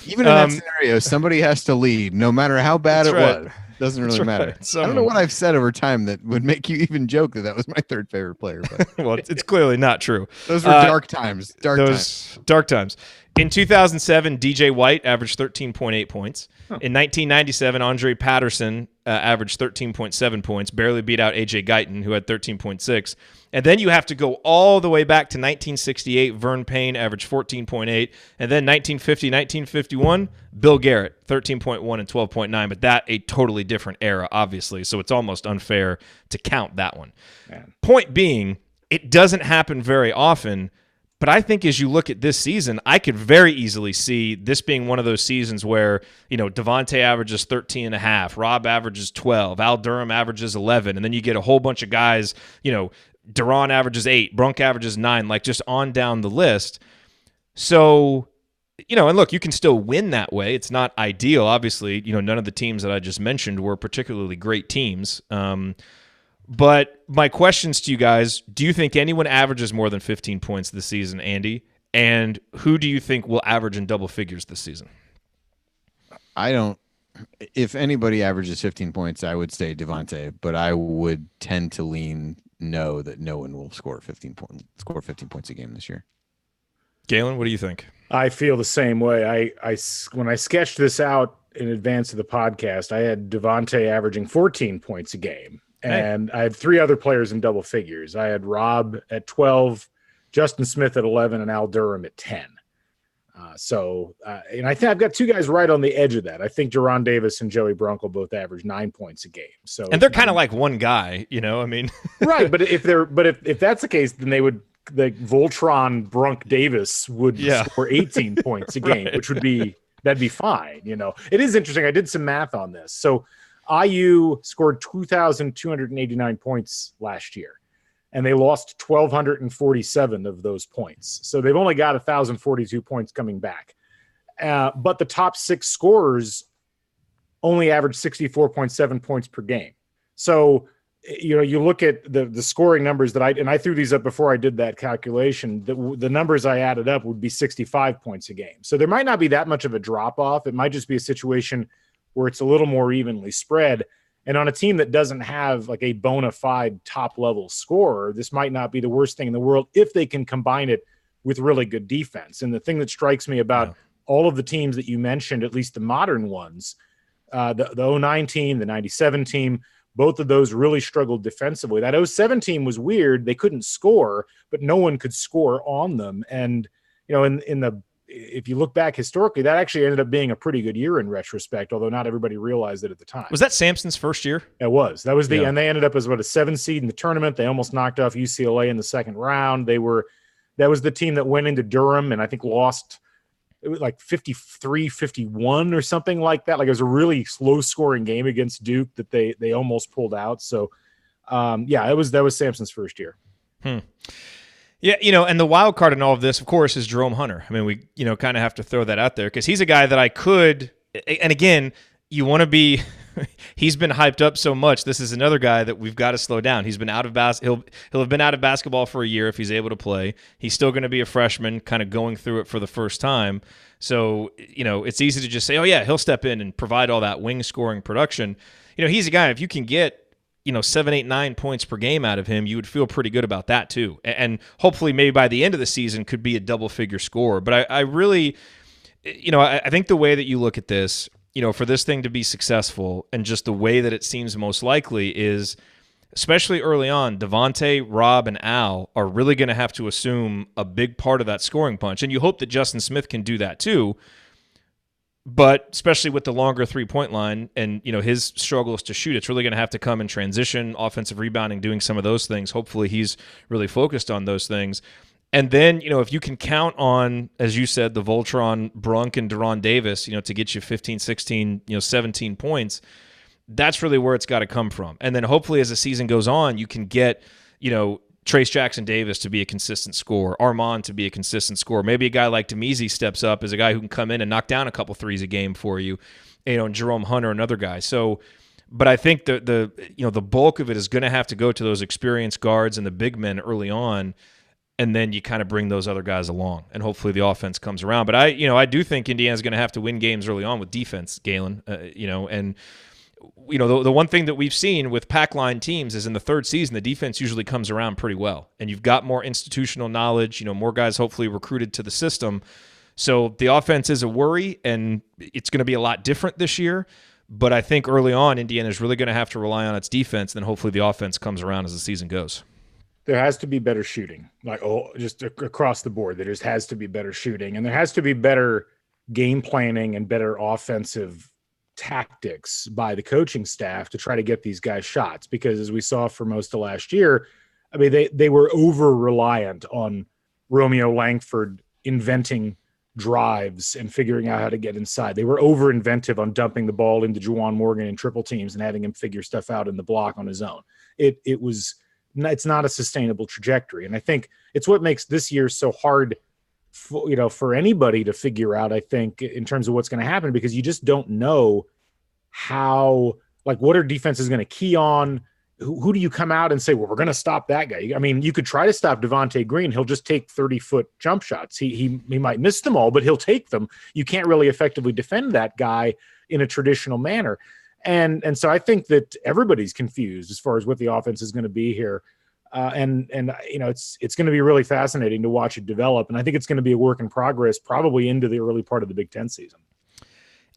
Even in that scenario, somebody has to lead, no matter how bad it was. Doesn't really matter. Right. I don't know what I've said over time that would make you even joke that was my third favorite player. But well, it's clearly not true. Those were dark times. Dark times. In 2007, DJ White averaged 13.8 points. In 1997, Andre Patterson averaged 13.7 points, barely beat out A.J. Guyton, who had 13.6. And then you have to go all the way back to 1968. Vern Payne averaged 14.8. And then 1950, 1951, Bill Garrett, 13.1 and 12.9. But that a totally different era, obviously. So it's almost unfair to count that one. Man. Point being, it doesn't happen very often. But I think as you look at this season, I could very easily see this being one of those seasons where, Devontae averages 13.5, Rob averages 12, Al Durham averages 11, and then you get a whole bunch of guys, Duran averages 8, Brunk averages 9, like just on down the list. So, and look, you can still win that way. It's not ideal. Obviously, none of the teams that I just mentioned were particularly great teams. But my questions to you guys, do you think anyone averages more than 15 points this season, Andy? And who do you think will average in double figures this season? I don't. If anybody averages 15 points, I would say Devontae, but I would tend to lean no, that no one will score 15 points a game this year. Galen, what do you think? I feel the same way. When I sketched this out in advance of the podcast, I had Devontae averaging 14 points a game. And I had three other players in double figures. I had Rob at 12, Justin Smith at 11, and Al Durham at 10. And I think I've got two guys right on the edge of that. I think Jerron Davis and Joey Brunk will both average 9 points a game. So, and they're kind of like one guy, right. But if that's the case, then they would, like Voltron Brunk Davis would score 18 points a game, which that'd be fine. It is interesting. I did some math on this. So IU scored 2,289 points last year, and they lost 1,247 of those points. So they've only got 1,042 points coming back. But the top six scorers only average 64.7 points per game. So, you look at the scoring numbers that I threw these up before I did that calculation, the numbers I added up would be 65 points a game. So there might not be that much of a drop off. It might just be a situation where it's a little more evenly spread. And on a team that doesn't have like a bona fide top level scorer, this might not be the worst thing in the world if they can combine it with really good defense. And the thing that strikes me about all of the teams that you mentioned, at least the modern ones, the 09 team, the 97 team, both of those really struggled defensively. That 07 team was weird. They couldn't score, but no one could score on them. And, if you look back historically, that actually ended up being a pretty good year in retrospect, although not everybody realized it at the time. Was that Sampson's first year? It was. That was and they ended up as a 7 seed in the tournament. They almost knocked off UCLA in the second round. That was the team that went into Durham and I think lost it was like 53-51 or something like that. Like it was a really low scoring game against Duke that they almost pulled out. So that was Sampson's first year. Yeah, and the wild card in all of this, of course, is Jerome Hunter. I mean, we, kind of have to throw that out there because he's a guy that I could, and again, you want to be, he's been hyped up so much. This is another guy that we've got to slow down. He's been out of he'll have been out of basketball for a year if he's able to play. He's still going to be a freshman, kind of going through it for the first time. So, it's easy to just say, oh yeah, he'll step in and provide all that wing scoring production. He's a guy, if you can get 7, 8, 9 points per game out of him, you would feel pretty good about that too. And hopefully maybe by the end of the season could be a double figure score. But I really, I think the way that you look at this, for this thing to be successful and just the way that it seems most likely is especially early on, Devontae, Rob, and Al are really going to have to assume a big part of that scoring punch. And you hope that Justin Smith can do that too. But especially with the longer three-point line and, his struggles to shoot, it's really going to have to come in transition, offensive rebounding, doing some of those things. Hopefully he's really focused on those things. And then, if you can count on, as you said, the Voltron, Brunk, and Deron Davis, to get you 15, 16, 17 points, that's really where it's got to come from. And then hopefully as the season goes on, you can get, Trace Jackson Davis to be a consistent scorer, Armand to be a consistent scorer. Maybe a guy like Demezy steps up as a guy who can come in and knock down a couple threes a game for you, and Jerome Hunter, another guy. So, but I think the bulk of it is going to have to go to those experienced guards and the big men early on, and then you kind of bring those other guys along, and hopefully the offense comes around. But I do think Indiana's going to have to win games early on with defense, Galen. And the one thing that we've seen with pack line teams is in the third season, the defense usually comes around pretty well. And you've got more institutional knowledge, more guys hopefully recruited to the system. So the offense is a worry, and it's going to be a lot different this year. But I think early on, Indiana is really going to have to rely on its defense, and then hopefully the offense comes around as the season goes. There has to be better shooting, just across the board. There just has to be better shooting, and there has to be better game planning and better offensive tactics by the coaching staff to try to get these guys shots, because as we saw for most of last year, I mean, they were over reliant on Romeo Langford inventing drives and figuring out how to get inside. They were over inventive on dumping the ball into Juwan Morgan in triple teams and having him figure stuff out in the block on his own. It's not a sustainable trajectory. And I think it's what makes this year so hard for anybody to figure out, I think, in terms of what's going to happen, because you just don't know what our defense is going to key on. Who do you come out and say, well, we're going to stop that guy? I mean, you could try to stop Devontae Green. He'll just take 30-foot jump shots. He might miss them all, but he'll take them. You can't really effectively defend that guy in a traditional manner. And so I think that everybody's confused as far as what the offense is going to be here. It's going to be really fascinating to watch it develop. And I think it's going to be a work in progress, probably into the early part of the Big Ten season.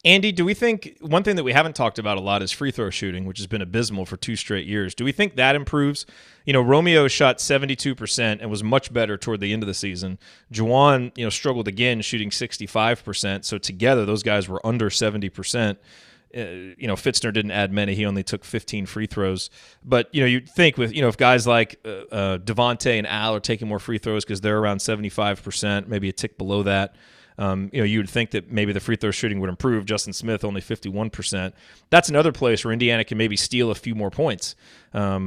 Andy, do we think one thing that we haven't talked about a lot is free throw shooting, which has been abysmal for 2 straight years? Do we think that improves? Romeo shot 72% and was much better toward the end of the season. Juwan, struggled again, shooting 65%. So together, those guys were under 70%. Fitzner didn't add many. He only took 15 free throws. But, you'd think with, if guys like Devontae and Al are taking more free throws because they're around 75%, maybe a tick below that, you would think that maybe the free throw shooting would improve. Justin Smith, only 51%. That's another place where Indiana can maybe steal a few more points. How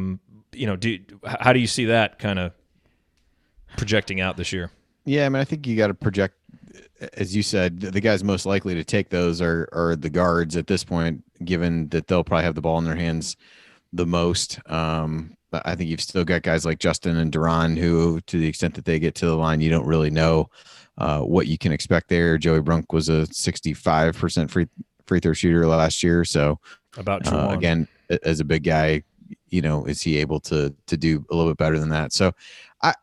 do you see that kind of projecting out this year? Yeah, I mean, I think you got to project, as you said, the guys most likely to take those are the guards at this point, given that they'll probably have the ball in their hands the most. I think you've still got guys like Justin and Deron who, to the extent that they get to the line, you don't really know what you can expect there. Joey Brunk was a 65% free throw shooter last year. So about again, as a big guy, is he able to do a little bit better than that? So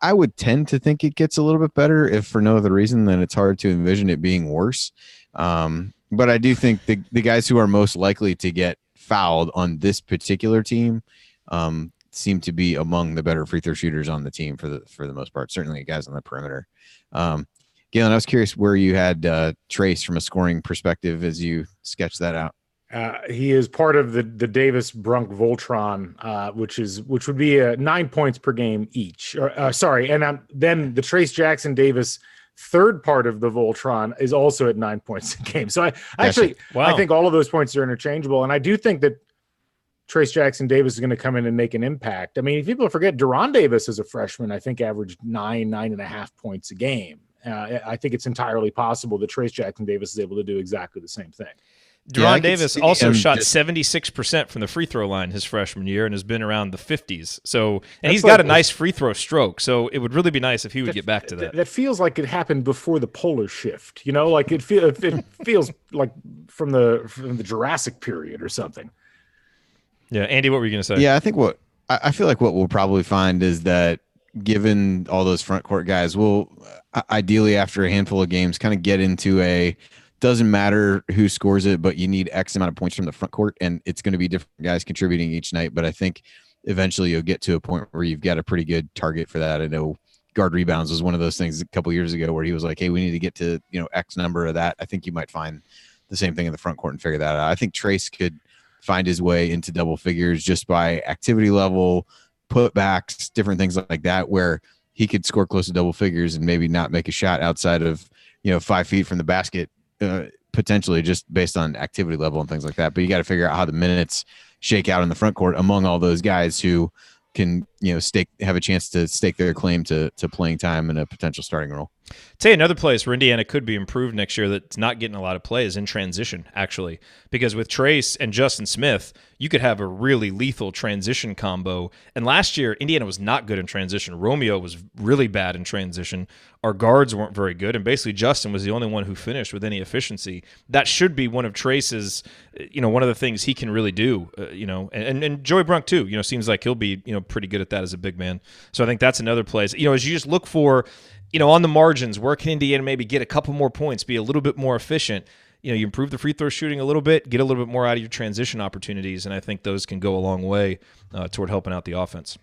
I would tend to think it gets a little bit better, if for no other reason than it's hard to envision it being worse. But I do think the guys who are most likely to get fouled on this particular team seem to be among the better free throw shooters on the team for the most part. Certainly guys on the perimeter. Galen, I was curious where you had Trace from a scoring perspective as you sketched that out. He is part of the Davis Brunk Voltron, which would be 9 points per game each. And then the Trace Jackson Davis third part of the Voltron is also at 9 points a game. So I think all of those points are interchangeable, and I do think that Trace Jackson Davis is going to come in and make an impact. I mean, if people forget, Deron Davis as a freshman, I think averaged 9.5 points a game. I think it's entirely possible that Trace Jackson Davis is able to do exactly the same thing. Deron Davis also shot 76% from the free throw line his freshman year and has been around the 50s. So, and he's got a nice free throw stroke. So it would really be nice if he would get back to that. That feels like it happened before the polar shift. Like it feels like from the Jurassic period or something. Yeah, Andy, what were you going to say? Yeah, I feel like what we'll probably find is that given all those front court guys, we'll ideally after a handful of games kind of get into doesn't matter who scores it, but you need X amount of points from the front court, and it's going to be different guys contributing each night. But I think eventually you'll get to a point where you've got a pretty good target for that. I know guard rebounds was one of those things a couple years ago where he was like, hey, we need to get to, X number of that. I think you might find the same thing in the front court and figure that out. I think Trace could find his way into double figures just by activity level, putbacks, different things like that, where he could score close to double figures and maybe not make a shot outside of 5 feet from the basket, potentially just based on activity level and things like that. But you got to figure out how the minutes shake out in the front court among all those guys who can have a chance to stake their claim to playing time in a potential starting role. Tell you another place where Indiana could be improved next year that's not getting a lot of play is in transition, actually, because with Trace and Justin Smith, you could have a really lethal transition combo. And last year, Indiana was not good in transition. Romeo was really bad in transition. Our guards weren't very good, and basically Justin was the only one who finished with any efficiency. That should be one of Trace's, one of the things he can really do, and Joey Brunk too. Seems like he'll be, pretty good at that as a big man. So I think that's another place. As you just look for, on the margins, where can Indiana maybe get a couple more points, be a little bit more efficient? You improve the free throw shooting a little bit, get a little bit more out of your transition opportunities, and I think those can go a long way toward helping out the offense.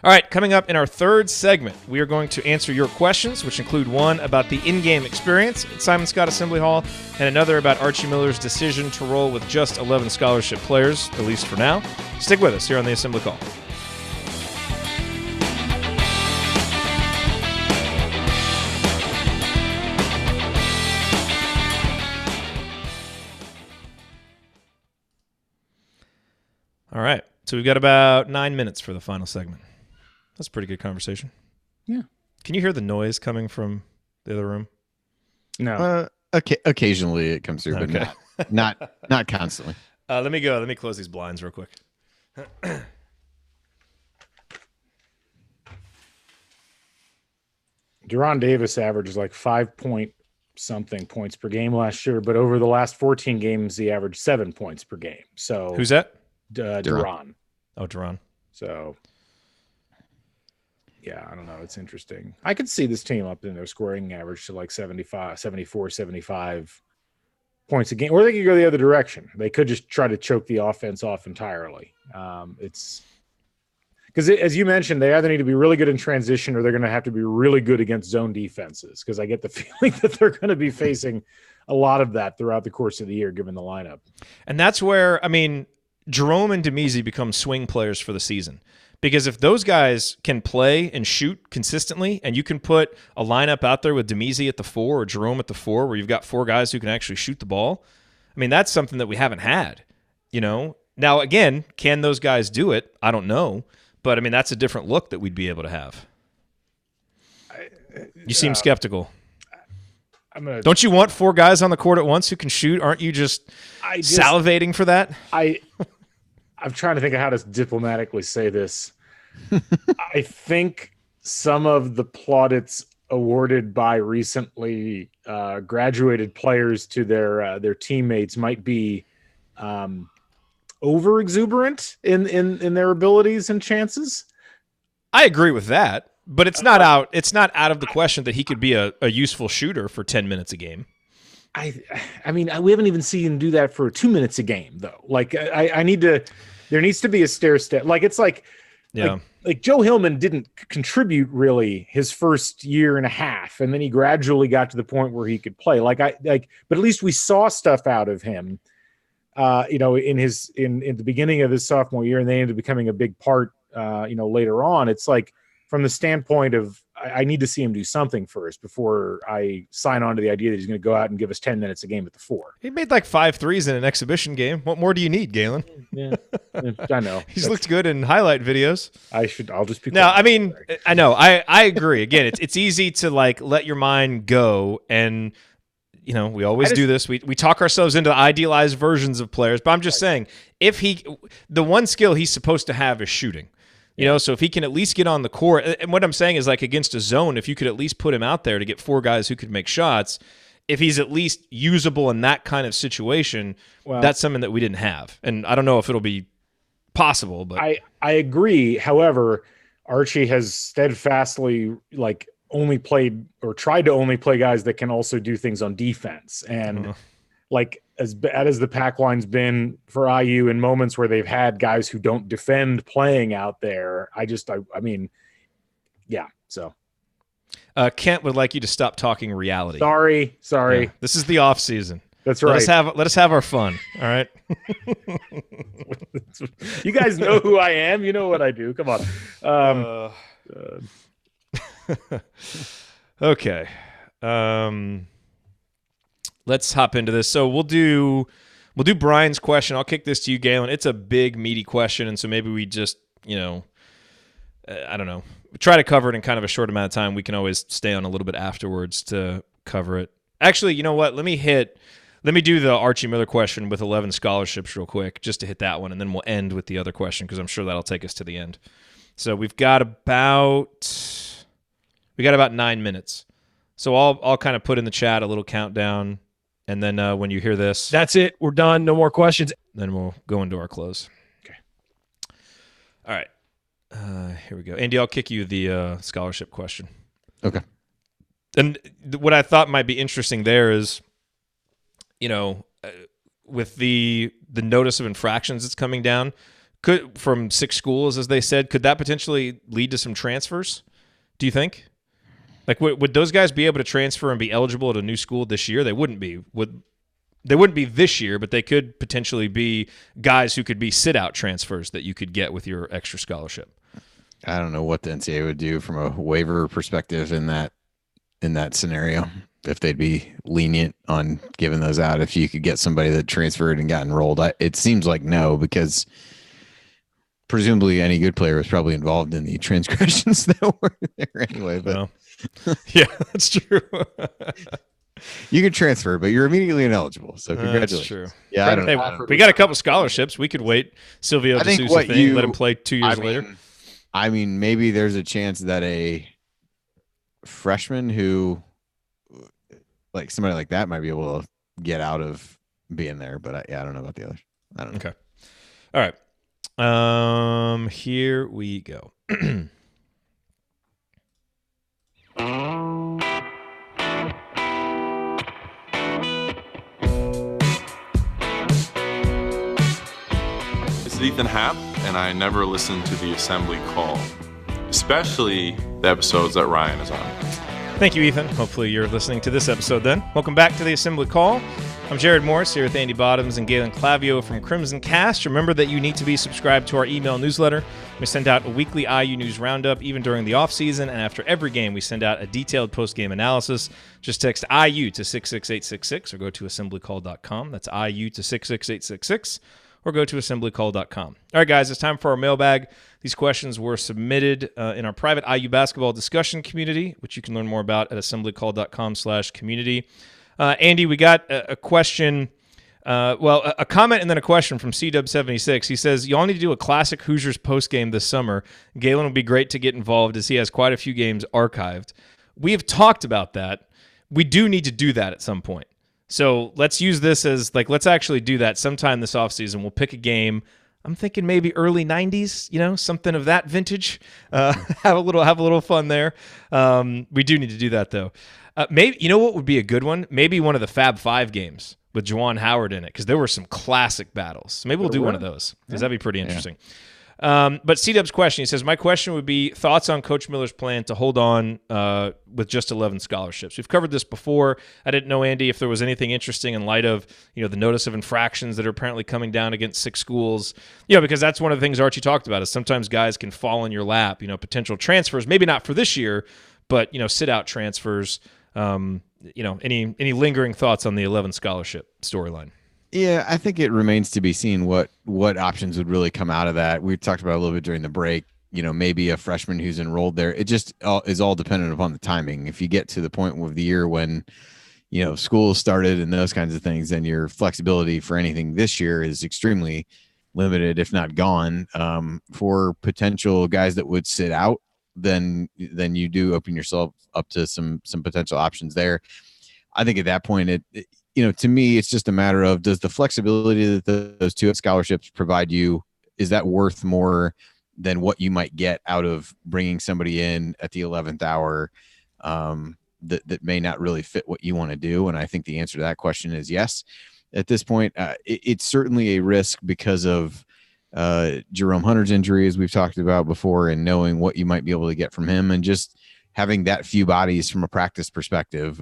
All right, coming up in our third segment, we are going to answer your questions, which include one about the in-game experience at Simon Scott Assembly Hall and another about Archie Miller's decision to roll with just 11 scholarship players, at least for now. Stick with us here on the Assembly Call. All right, so we've got about 9 minutes for the final segment. That's a pretty good conversation. Yeah. Can you hear the noise coming from the other room? No. Occasionally it comes through, Okay. but not constantly. Let me go. Let me close these blinds real quick. Deron Davis averages like 5-point-something points per game last year, but over the last 14 games, he averaged 7 points per game. So Who's that? Deron. Oh, Deron. So, yeah, I don't know. It's interesting. I could see this team up in their scoring average to like 74, 75 points a game, or they could go the other direction. They could just try to choke the offense off entirely. It's because, as you mentioned, they either need to be really good in transition or they're going to have to be really good against zone defenses, because I get the feeling that they're going to be facing a lot of that throughout the course of the year, given the lineup. And that's where, Jerome and Demezi become swing players for the season. Because if those guys can play and shoot consistently, and you can put a lineup out there with Demezi at the 4 or Jerome at the 4, where you've got 4 guys who can actually shoot the ball, that's something that we haven't had. Now, again, can those guys do it? I don't know. But, that's a different look that we'd be able to have. You seem skeptical. Don't you want 4 guys on the court at once who can shoot? Aren't you just salivating for that? I'm trying to think of how to diplomatically say this. I think some of the plaudits awarded by recently graduated players to their teammates might be over exuberant in their abilities and chances. I agree with that, but it's not out. It's not out of the question that he could be a useful shooter for 10 minutes a game. We haven't even seen him do that for 2 minutes a game, though. Like, there needs to be a stair step. Like, it's like Joe Hillman didn't contribute really his first year and a half, and then he gradually got to the point where he could play. But at least we saw stuff out of him, in the beginning of his sophomore year, and they ended up becoming a big part, later on. It's like, from the standpoint of, I need to see him do something first before I sign on to the idea that he's going to go out and give us 10 minutes a game at the 4. He made like 5 threes in an exhibition game. What more do you need, Galen? Yeah, I know. He's looked good in highlight videos. I'll just be no. quiet. I know. I agree. Again, it's easy to let your mind go, and we always do this. We talk ourselves into idealized versions of players, but I'm just saying, the one skill he's supposed to have is shooting. So if he can at least get on the court, and what I'm saying is, like, against a zone, if you could at least put him out there to get 4 guys who could make shots, if he's at least usable in that kind of situation, that's something that we didn't have. And I don't know if it'll be possible, but I agree. However, Archie has steadfastly only played or tried to only play guys that can also do things on defense. And as bad as the pack line's been for IU in moments where they've had guys who don't defend playing out there, I mean, yeah. So Kent would like you to stop talking reality. Sorry. Yeah, this is the off season. That's right. Let us have our fun. All right. You guys know who I am. You know what I do. Come on. Okay. Let's hop into this. So we'll do Brian's question. I'll kick this to you, Galen. It's a big, meaty question, and so maybe we just, I don't know, try to cover it in kind of a short amount of time. We can always stay on a little bit afterwards to cover it. Actually, you know what? Let me do the Archie Miller question with 11 scholarships real quick, just to hit that one, and then we'll end with the other question because I'm sure that'll take us to the end. So we've got about 9 minutes. So I'll kind of put in the chat a little countdown, and then when you hear this, that's it. We're done. No more questions. Then we'll go into our close. Okay. All right. Here we go. Andy, I'll kick you the scholarship question. Okay. And what I thought might be interesting there is, with the notice of infractions that's coming down, from 6 schools, as they said, could that potentially lead to some transfers? Do you think? Like, would those guys be able to transfer and be eligible at a new school this year? They wouldn't be. They wouldn't be this year, but they could potentially be guys who could be sit-out transfers that you could get with your extra scholarship. I don't know what the NCAA would do from a waiver perspective in that scenario. If they'd be lenient on giving those out, if you could get somebody that transferred and got enrolled, it seems like no, because presumably any good player was probably involved in the transgressions that were there anyway. But well, yeah, that's true. You can transfer, but you're immediately ineligible. So congratulations. That's true. Yeah, I don't know. We got a couple scholarships. We could wait Silvio De Sousa thing, let him play 2 years later. I mean, maybe there's a chance that a freshman who, like somebody like that, might be able to get out of being there. But I don't know about the others. I don't know. Okay. All right. Here we go. This is Ethan Happ, and I never listen to the assembly call, especially the episodes that Ryan is on. Thank you, Ethan. Hopefully you're listening to this episode then. Welcome back to the Assembly Call. I'm Jared Morris here with Andy Bottoms and Galen Clavio from Crimson Cast. Remember that you need to be subscribed to our email newsletter. We send out a weekly IU news roundup even during the offseason, and after every game we send out a detailed post-game analysis. Just text IU to 66866 or go to assemblycall.com. That's IU to 66866 or go to assemblycall.com. All right, guys, it's time for our mailbag. These questions were submitted in our private IU basketball discussion community, which you can learn more about at assemblycall.com/community. Andy, we got a question, a comment and then a question from CW76. He says, y'all need to do a classic Hoosiers postgame this summer. Galen would be great to get involved as he has quite a few games archived. We have talked about that. We do need to do that at some point. So let's use this as, let's actually do that sometime this offseason. We'll pick a game. I'm thinking maybe early 90s, something of that vintage. Have a little fun there. We do need to do that, though. Maybe, you know what would be a good one? Maybe one of the Fab Five games with Juwan Howard in it, because there were some classic battles. So maybe we'll do one of those, because that'd be pretty interesting. But C-Dub's question, he says, my question would be thoughts on Coach Miller's plan to hold on with just 11 scholarships. We've covered this before. I didn't know, Andy, if there was anything interesting in light of, the notice of infractions that are apparently coming down against 6 schools, because that's one of the things Archie talked about is sometimes guys can fall in your lap, potential transfers, maybe not for this year, but, sit out transfers. Any lingering thoughts on the 11 scholarship storyline? Yeah, I think it remains to be seen what options would really come out of that. We talked about it a little bit during the break. Maybe a freshman who's enrolled there. It just is all dependent upon the timing. If you get to the point of the year when, school started and those kinds of things, then your flexibility for anything this year is extremely limited, if not gone. For potential guys that would sit out, then you do open yourself up to some potential options there. I think at that point, to me, it's just a matter of, does the flexibility that those 2 scholarships provide you, is that worth more than what you might get out of bringing somebody in at the 11th hour that may not really fit what you want to do? And I think the answer to that question is yes. at this point. It's certainly a risk because of Jerome Hunter's injury, as we've talked about before, and knowing what you might be able to get from him, and just having that few bodies from a practice perspective.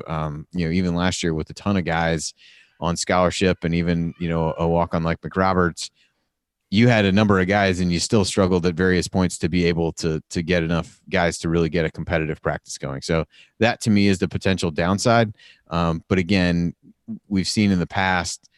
Even last year with a ton of guys on scholarship, and even a walk on like McRoberts, you had a number of guys and you still struggled at various points to be able to get enough guys to really get a competitive practice going. So that to me is the potential downside. But again, we've seen in the past,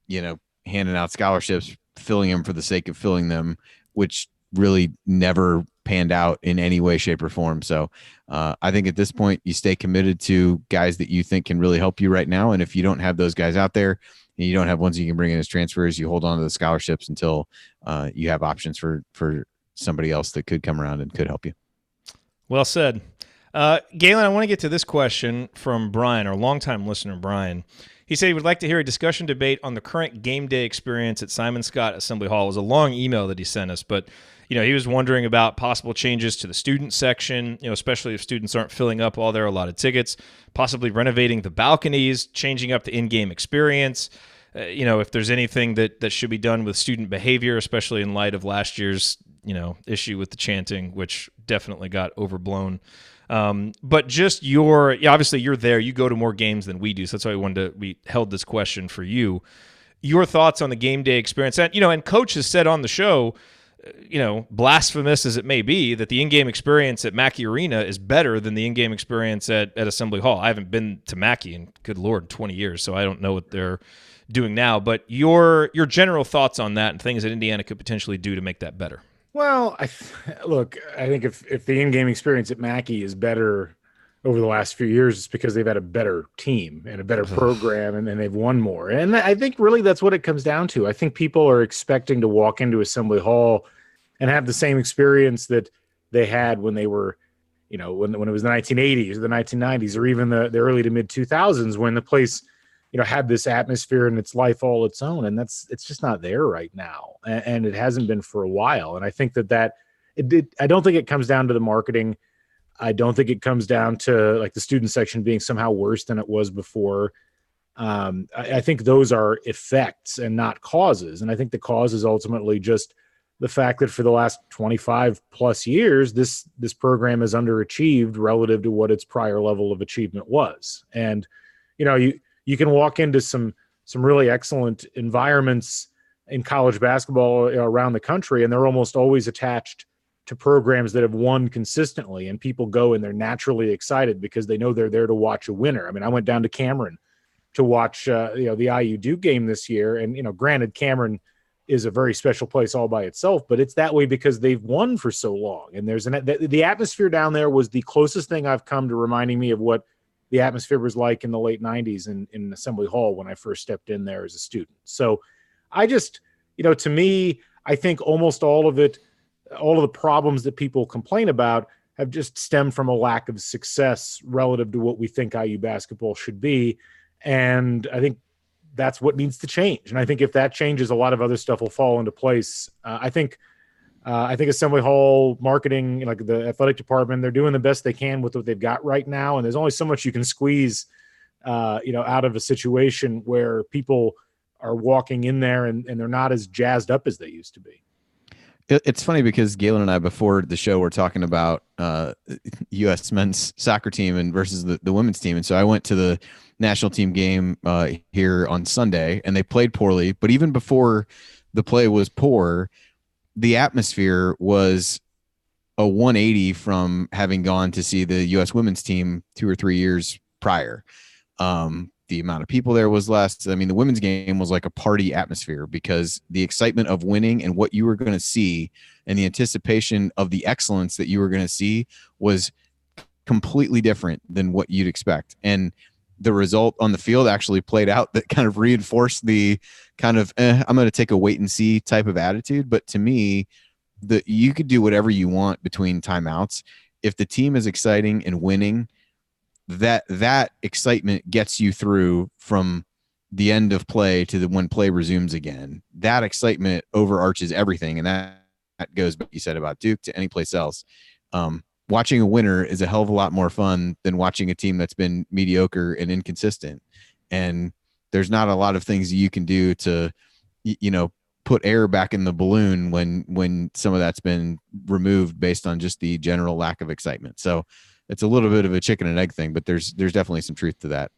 handing out scholarships, filling them for the sake of filling them, which really never panned out in any way, shape, or form. So I think at this point you stay committed to guys that you think can really help you right now. And if you don't have those guys out there, and you don't have ones you can bring in as transfers, you hold on to the scholarships until you have options for somebody else that could come around and could help you. Well said. Galen, I want to get to this question from Brian, our longtime listener, Brian. He said he would like to hear a discussion debate on the current game day experience at Simon Scott Assembly Hall. It was a long email that he sent us, but he was wondering about possible changes to the student section, especially if students aren't filling up all their allotted tickets, possibly renovating the balconies, changing up the in-game experience. If there's anything that should be done with student behavior, especially in light of last year's, issue with the chanting, which definitely got overblown. But just obviously you're there, you go to more games than we do. So that's why we held this question for you. Your thoughts on the game day experience. And Coach has said on the show, blasphemous as it may be, that the in-game experience at Mackey Arena is better than the in-game experience at Assembly Hall. I haven't been to Mackey in, good Lord, 20 years, so I don't know what they're doing now. But your general thoughts on that and things that Indiana could potentially do to make that better. Well, I think if the in-game experience at Mackey is better over the last few years, it's because they've had a better team and a better program, and they've won more. And I think really that's what it comes down to. I think people are expecting to walk into Assembly Hall and have the same experience that they had when they were, when it was the 1980s or the 1990s or even the early to mid 2000s, when the place, had this atmosphere and its life all its own. And it's just not there right now. And it hasn't been for a while. And I think I don't think it comes down to the marketing. I don't think it comes down to like the student section being somehow worse than it was before. I think those are effects and not causes. And I think the cause is ultimately just the fact that for the last 25 plus years, this program has underachieved relative to what its prior level of achievement was. And, you can walk into some really excellent environments in college basketball around the country, and they're almost always attached to programs that have won consistently, and people go and they're naturally excited because they know they're there to watch a winner. I mean, I went down to Cameron to watch, the IU Duke game this year. And, granted, Cameron is a very special place all by itself, but it's that way because they've won for so long. And the atmosphere down there was the closest thing I've come to reminding me of what the atmosphere was like in the late 90s in Assembly Hall when I first stepped in there as a student. So I just, to me, I think almost all of the problems that people complain about have just stemmed from a lack of success relative to what we think IU basketball should be. And I think that's what needs to change. And I think if that changes, a lot of other stuff will fall into place. I think Assembly Hall marketing, like the athletic department, they're doing the best they can with what they've got right now. And there's only so much you can squeeze, out of a situation where people are walking in there and they're not as jazzed up as they used to be. It's funny because Galen and I, before the show, were talking about U.S. men's soccer team and versus the women's team. And so I went to the national team game here on Sunday, and they played poorly. But even before the play was poor, the atmosphere was a 180 from having gone to see the U.S. women's team 2 or 3 years prior. The amount of people there was less. I mean, the women's game was like a party atmosphere because the excitement of winning and what you were going to see and the anticipation of the excellence that you were going to see was completely different than what you'd expect. And the result on the field actually played out that kind of reinforced the kind of, I'm going to take a wait and see type of attitude. But to me, you could do whatever you want between timeouts. If the team is exciting and winning, that excitement gets you through from the end of play to when play resumes again. That excitement overarches everything. And that goes back, you said about Duke, to any place else. Watching a winner is a hell of a lot more fun than watching a team that's been mediocre and inconsistent. And there's not a lot of things you can do to, put air back in the balloon when some of that's been removed based on just the general lack of excitement. So it's a little bit of a chicken and egg thing, but there's definitely some truth to that.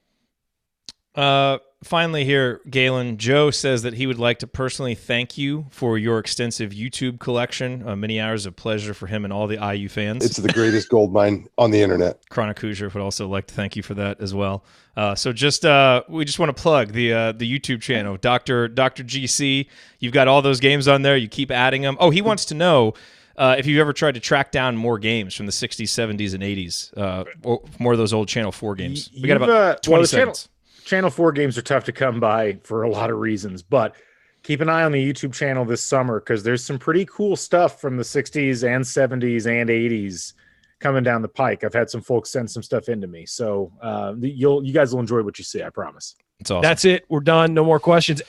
Finally here, Galen, Joe says that he would like to personally thank you for your extensive YouTube collection. Many hours of pleasure for him and all the IU fans. It's the greatest gold mine on the internet. Chronic Hoosier would also like to thank you for that as well. So we just want to plug the YouTube channel, Dr. GC. You've got all those games on there. You keep adding them. Oh, he wants to know if you've ever tried to track down more games from the 60s, 70s, and 80s, or more of those old Channel 4 games. We got about 20 seconds. Channel 4 games are tough to come by for a lot of reasons, but keep an eye on the YouTube channel this summer because there's some pretty cool stuff from the 60s and 70s and 80s coming down the pike. I've had some folks send some stuff into me. So you guys will enjoy what you see, I promise. It's awesome. That's it. We're done. No more questions.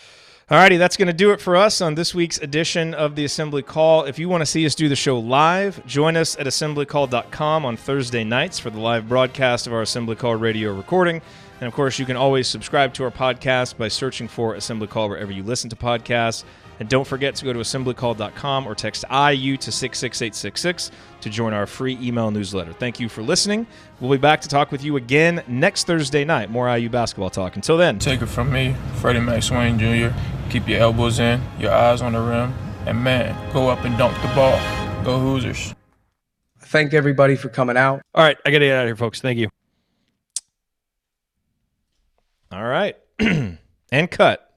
All righty, that's going to do it for us on this week's edition of the Assembly Call. If you want to see us do the show live, join us at assemblycall.com on Thursday nights for the live broadcast of our Assembly Call radio recording. And, of course, you can always subscribe to our podcast by searching for Assembly Call wherever you listen to podcasts. And don't forget to go to assemblycall.com or text IU to 66866 to join our free email newsletter. Thank you for listening. We'll be back to talk with you again next Thursday night. More IU basketball talk. Until then. Take it from me, Freddie Mac Swain Jr. Keep your elbows in, your eyes on the rim, and, man, go up and dunk the ball. Go Hoosiers. Thank everybody for coming out. All right, I got to get out of here, folks. Thank you. All right. And cut.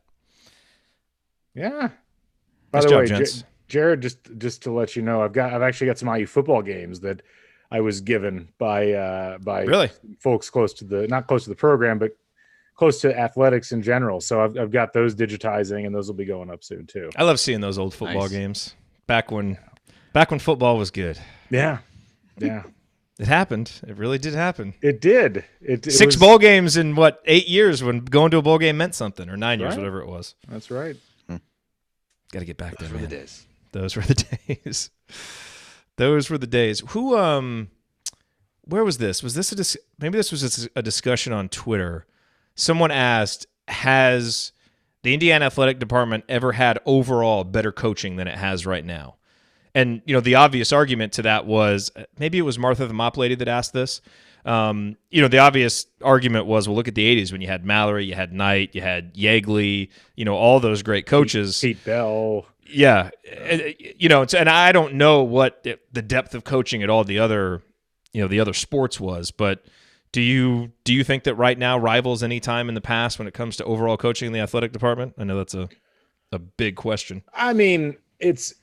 Yeah. By Nice the job, way, gents. Jared, just to let you know, I've actually got some IU football games that I was given by Really? folks close to not close to the program, but close to athletics in general. So I've got those digitizing, and those will be going up soon too. I love seeing those old football games. Back when football was good. Yeah. It happened. It really did happen. It did. It Six was, bowl games in 8 years when going to a bowl game meant something, or 9 years, Right. whatever it was. That's right. Got to get back there, Those were man. the days. Those were the days. Those were the days. Who? Where was this? Was this maybe this was a discussion on Twitter? Someone asked, "Has the Indiana athletic department ever had overall better coaching than it has right now?" And the obvious argument to that was maybe it was Martha the mop lady that asked this. The obvious argument was, well, look at the 80s when you had Mallory, you had Knight, you had Yeagley, all those great coaches. Pete Bell. Yeah. And I don't know what the depth of coaching at all the other sports was, but do you think that right now rivals any time in the past when it comes to overall coaching in the athletic department? I know that's a big question. I mean, it's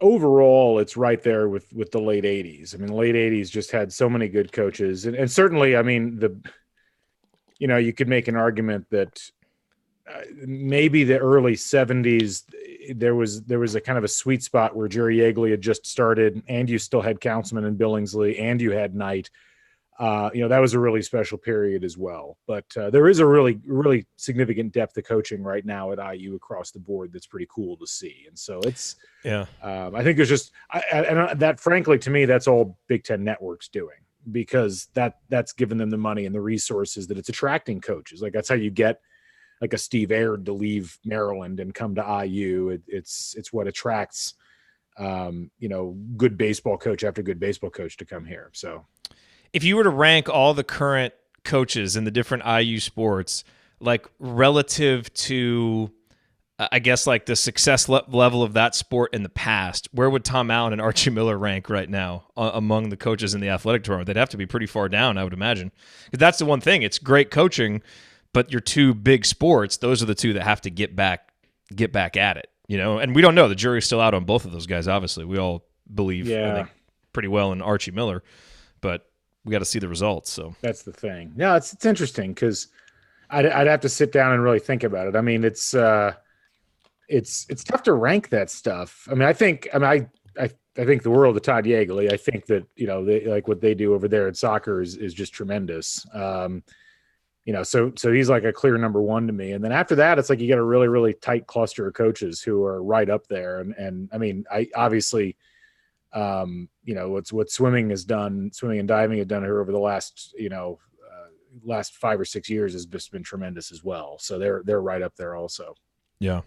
overall, it's right there with the late 80s. I mean, the late 80s just had so many good coaches. And certainly, I mean, you could make an argument that maybe the early 70s, there was a kind of a sweet spot where Jerry Yeagley had just started, and you still had Councilman and Billingsley, and you had Knight. That was a really special period as well. But there is a really, really significant depth of coaching right now at IU across the board that's pretty cool to see. And so it's, I think there's just, and that frankly, to me, that's all Big Ten Network's doing, because that's given them the money and the resources that it's attracting coaches. Like that's how you get like a Steve Aird to leave Maryland and come to IU. It's what attracts, good baseball coach after good baseball coach to come here. So, if you were to rank all the current coaches in the different IU sports, like relative to, I guess, like the success level of that sport in the past, where would Tom Allen and Archie Miller rank right now among the coaches in the athletic department? They'd have to be pretty far down, I would imagine. Because that's the one thing. It's great coaching, but your two big sports, those are the two that have to get back at it. And we don't know. The jury's still out on both of those guys, obviously. We all believe, I think, pretty well in Archie Miller. But we got to see the results. So that's the thing. Yeah, it's interesting because I'd have to sit down and really think about it. I mean, it's tough to rank that stuff. I mean, I think the world of Todd Yeagley. I think that they, like what they do over there at soccer is just tremendous. So he's like a clear number one to me. And then after that, it's like you get a really, really tight cluster of coaches who are right up there. And I mean, I obviously. What swimming and diving have done here over the last last 5 or 6 years has just been tremendous as well. So they're right up there also. Yeah.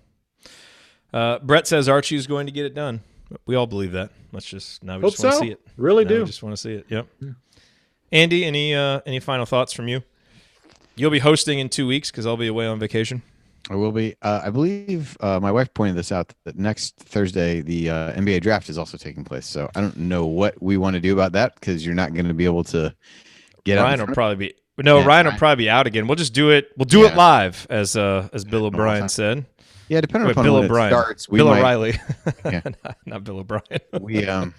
Brett says Archie's going to get it done. We all believe that. Let's just now we Hope just want to so. see it. Really now do. We just want to see it. Yep. Yeah. Andy, any final thoughts from you? You'll be hosting in 2 weeks because I'll be away on vacation. I will be. I believe my wife pointed this out that next Thursday the NBA draft is also taking place. So I don't know what we want to do about that because you're not going to be able to get Ryan out. will probably be Ryan will probably be out again. We'll just do it. We'll do it live as Bill O'Brien said. Yeah, depending upon Bill when O'Brien. it starts. Bill O'Reilly. Yeah. not Bill O'Brien. We I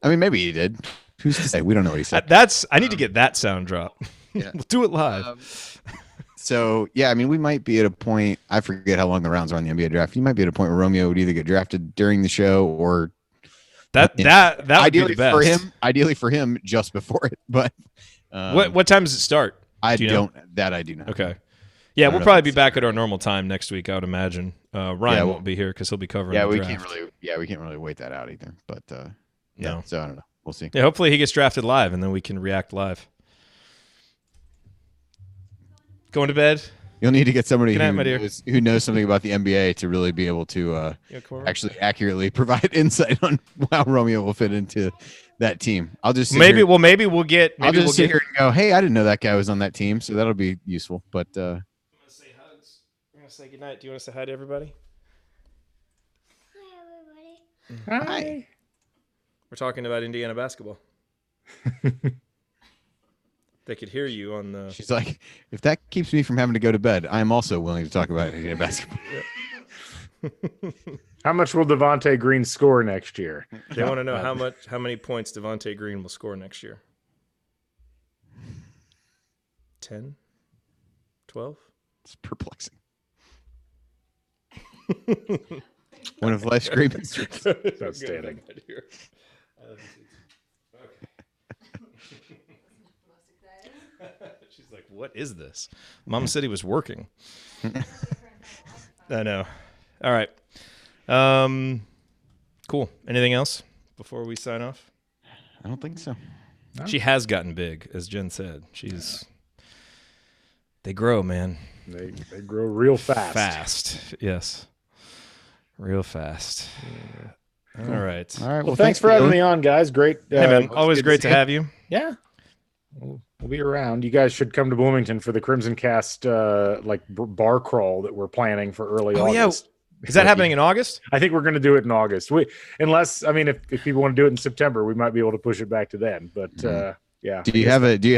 mean maybe he did. Who's to say? We don't know what he said. I need to get that sound drop. Yeah. We'll do it live. So yeah, I mean we might be at a point. I forget how long the rounds are on the NBA draft. You might be at a point where Romeo would either get drafted during the show or that would ideally be the best. for him. Ideally for him, just before it. But what time does it start? I do not. Okay. Yeah, we'll probably be back at our normal time next week. I would imagine. Ryan won't be here because he'll be covering. Yeah, the we draft. can't really wait that out either. But no. So I don't know. We'll see. Yeah, hopefully he gets drafted live, and then we can react live. Going to bed. You'll need to get somebody night, who knows something about the NBA to really be able to actually accurately provide insight on how Romeo will fit into that team. I'll just maybe we'll get. I'll just sit here and go, hey, I didn't know that guy was on that team, so that'll be useful. But I'm gonna say hugs. I'm gonna say goodnight. Do you want to say hi to everybody? Hi, everybody. Hi. We're talking about Indiana basketball. They could hear you on the. She's like, if that keeps me from having to go to bed, I am also willing to talk about Indiana basketball. How much will Devontae Green score next year? They want to know how many points Devontae Green will score next year. 10? 12? It's perplexing. One of life's great mysteries. Outstanding. She's like, what is this? Mom said he was working. I know. All right. Cool. Anything else before we sign off? I don't think so. No. She has gotten big, as Jen said. They grow, man. They grow real fast. Fast, yes. Real fast. Yeah. All right. Well, thanks for having me on, guys. Great. Hey, man, always great to have you. Yeah. We'll be around. You guys should come to Bloomington for the Crimson Cast bar crawl that we're planning for early August. Yeah. Is that happening in August? I think we're going to do it in August. If people want to do it in September, we might be able to push it back to then. But yeah. Do you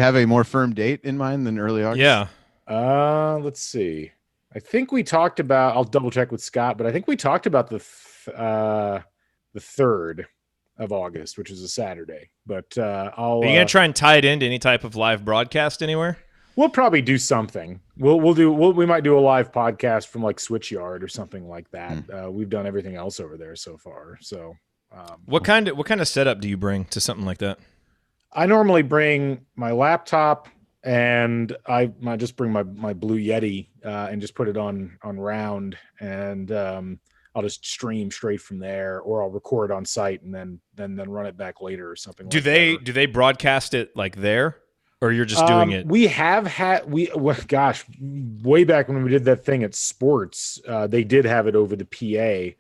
have a more firm date in mind than early August? Yeah. Let's see. I think we talked about. I'll double check with Scott, but I think we talked about the 3rd of August, which is a Saturday. But Are you gonna try and tie it into any type of live broadcast anywhere? We'll probably do something. We might do a live podcast from like Switchyard or something like that. We've done everything else over there so far. So, what kind of setup do you bring to something like that? I normally bring my laptop and I just bring my Blue Yeti and just put it on round, and I'll just stream straight from there, or I'll record on site and then run it back later or something. Do they broadcast it like there? Or you're just doing it? We have had way back when we did that thing at Sports, they did have it over the PA,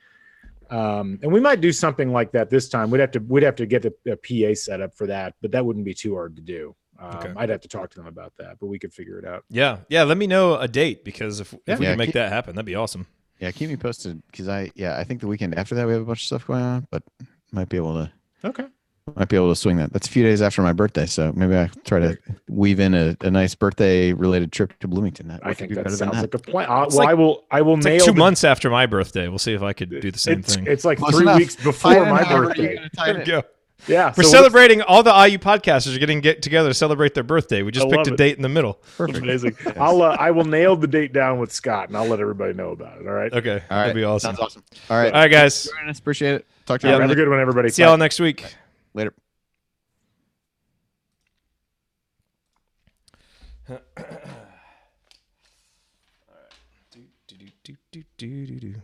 and we might do something like that this time. We'd have to get a PA set up for that, but that wouldn't be too hard to do. Okay. I'd have to talk to them about that, but we could figure it out. Yeah. Let me know a date, because if we can make that happen, that'd be awesome. Yeah, keep me posted, because I think the weekend after that we have a bunch of stuff going on, but might be able to swing that. That's a few days after my birthday, so maybe I try to weave in a nice birthday-related trip to Bloomington. I think that sounds like a plan. I will nail like 2 months after my birthday. We'll see if I could do the same thing. It's like 3 weeks before my birthday. There we go. Yeah, we're celebrating. All the IU podcasters are getting together to celebrate their birthday. We just picked a date in the middle. Perfect. Amazing. I will nail the date down with Scott, and I'll let everybody know about it. All right. Okay. All right. That'd be awesome. Sounds awesome. All right. All right, guys. Appreciate it. Talk to you. Have a good one, everybody. See y'all next week. Later. All right. Do.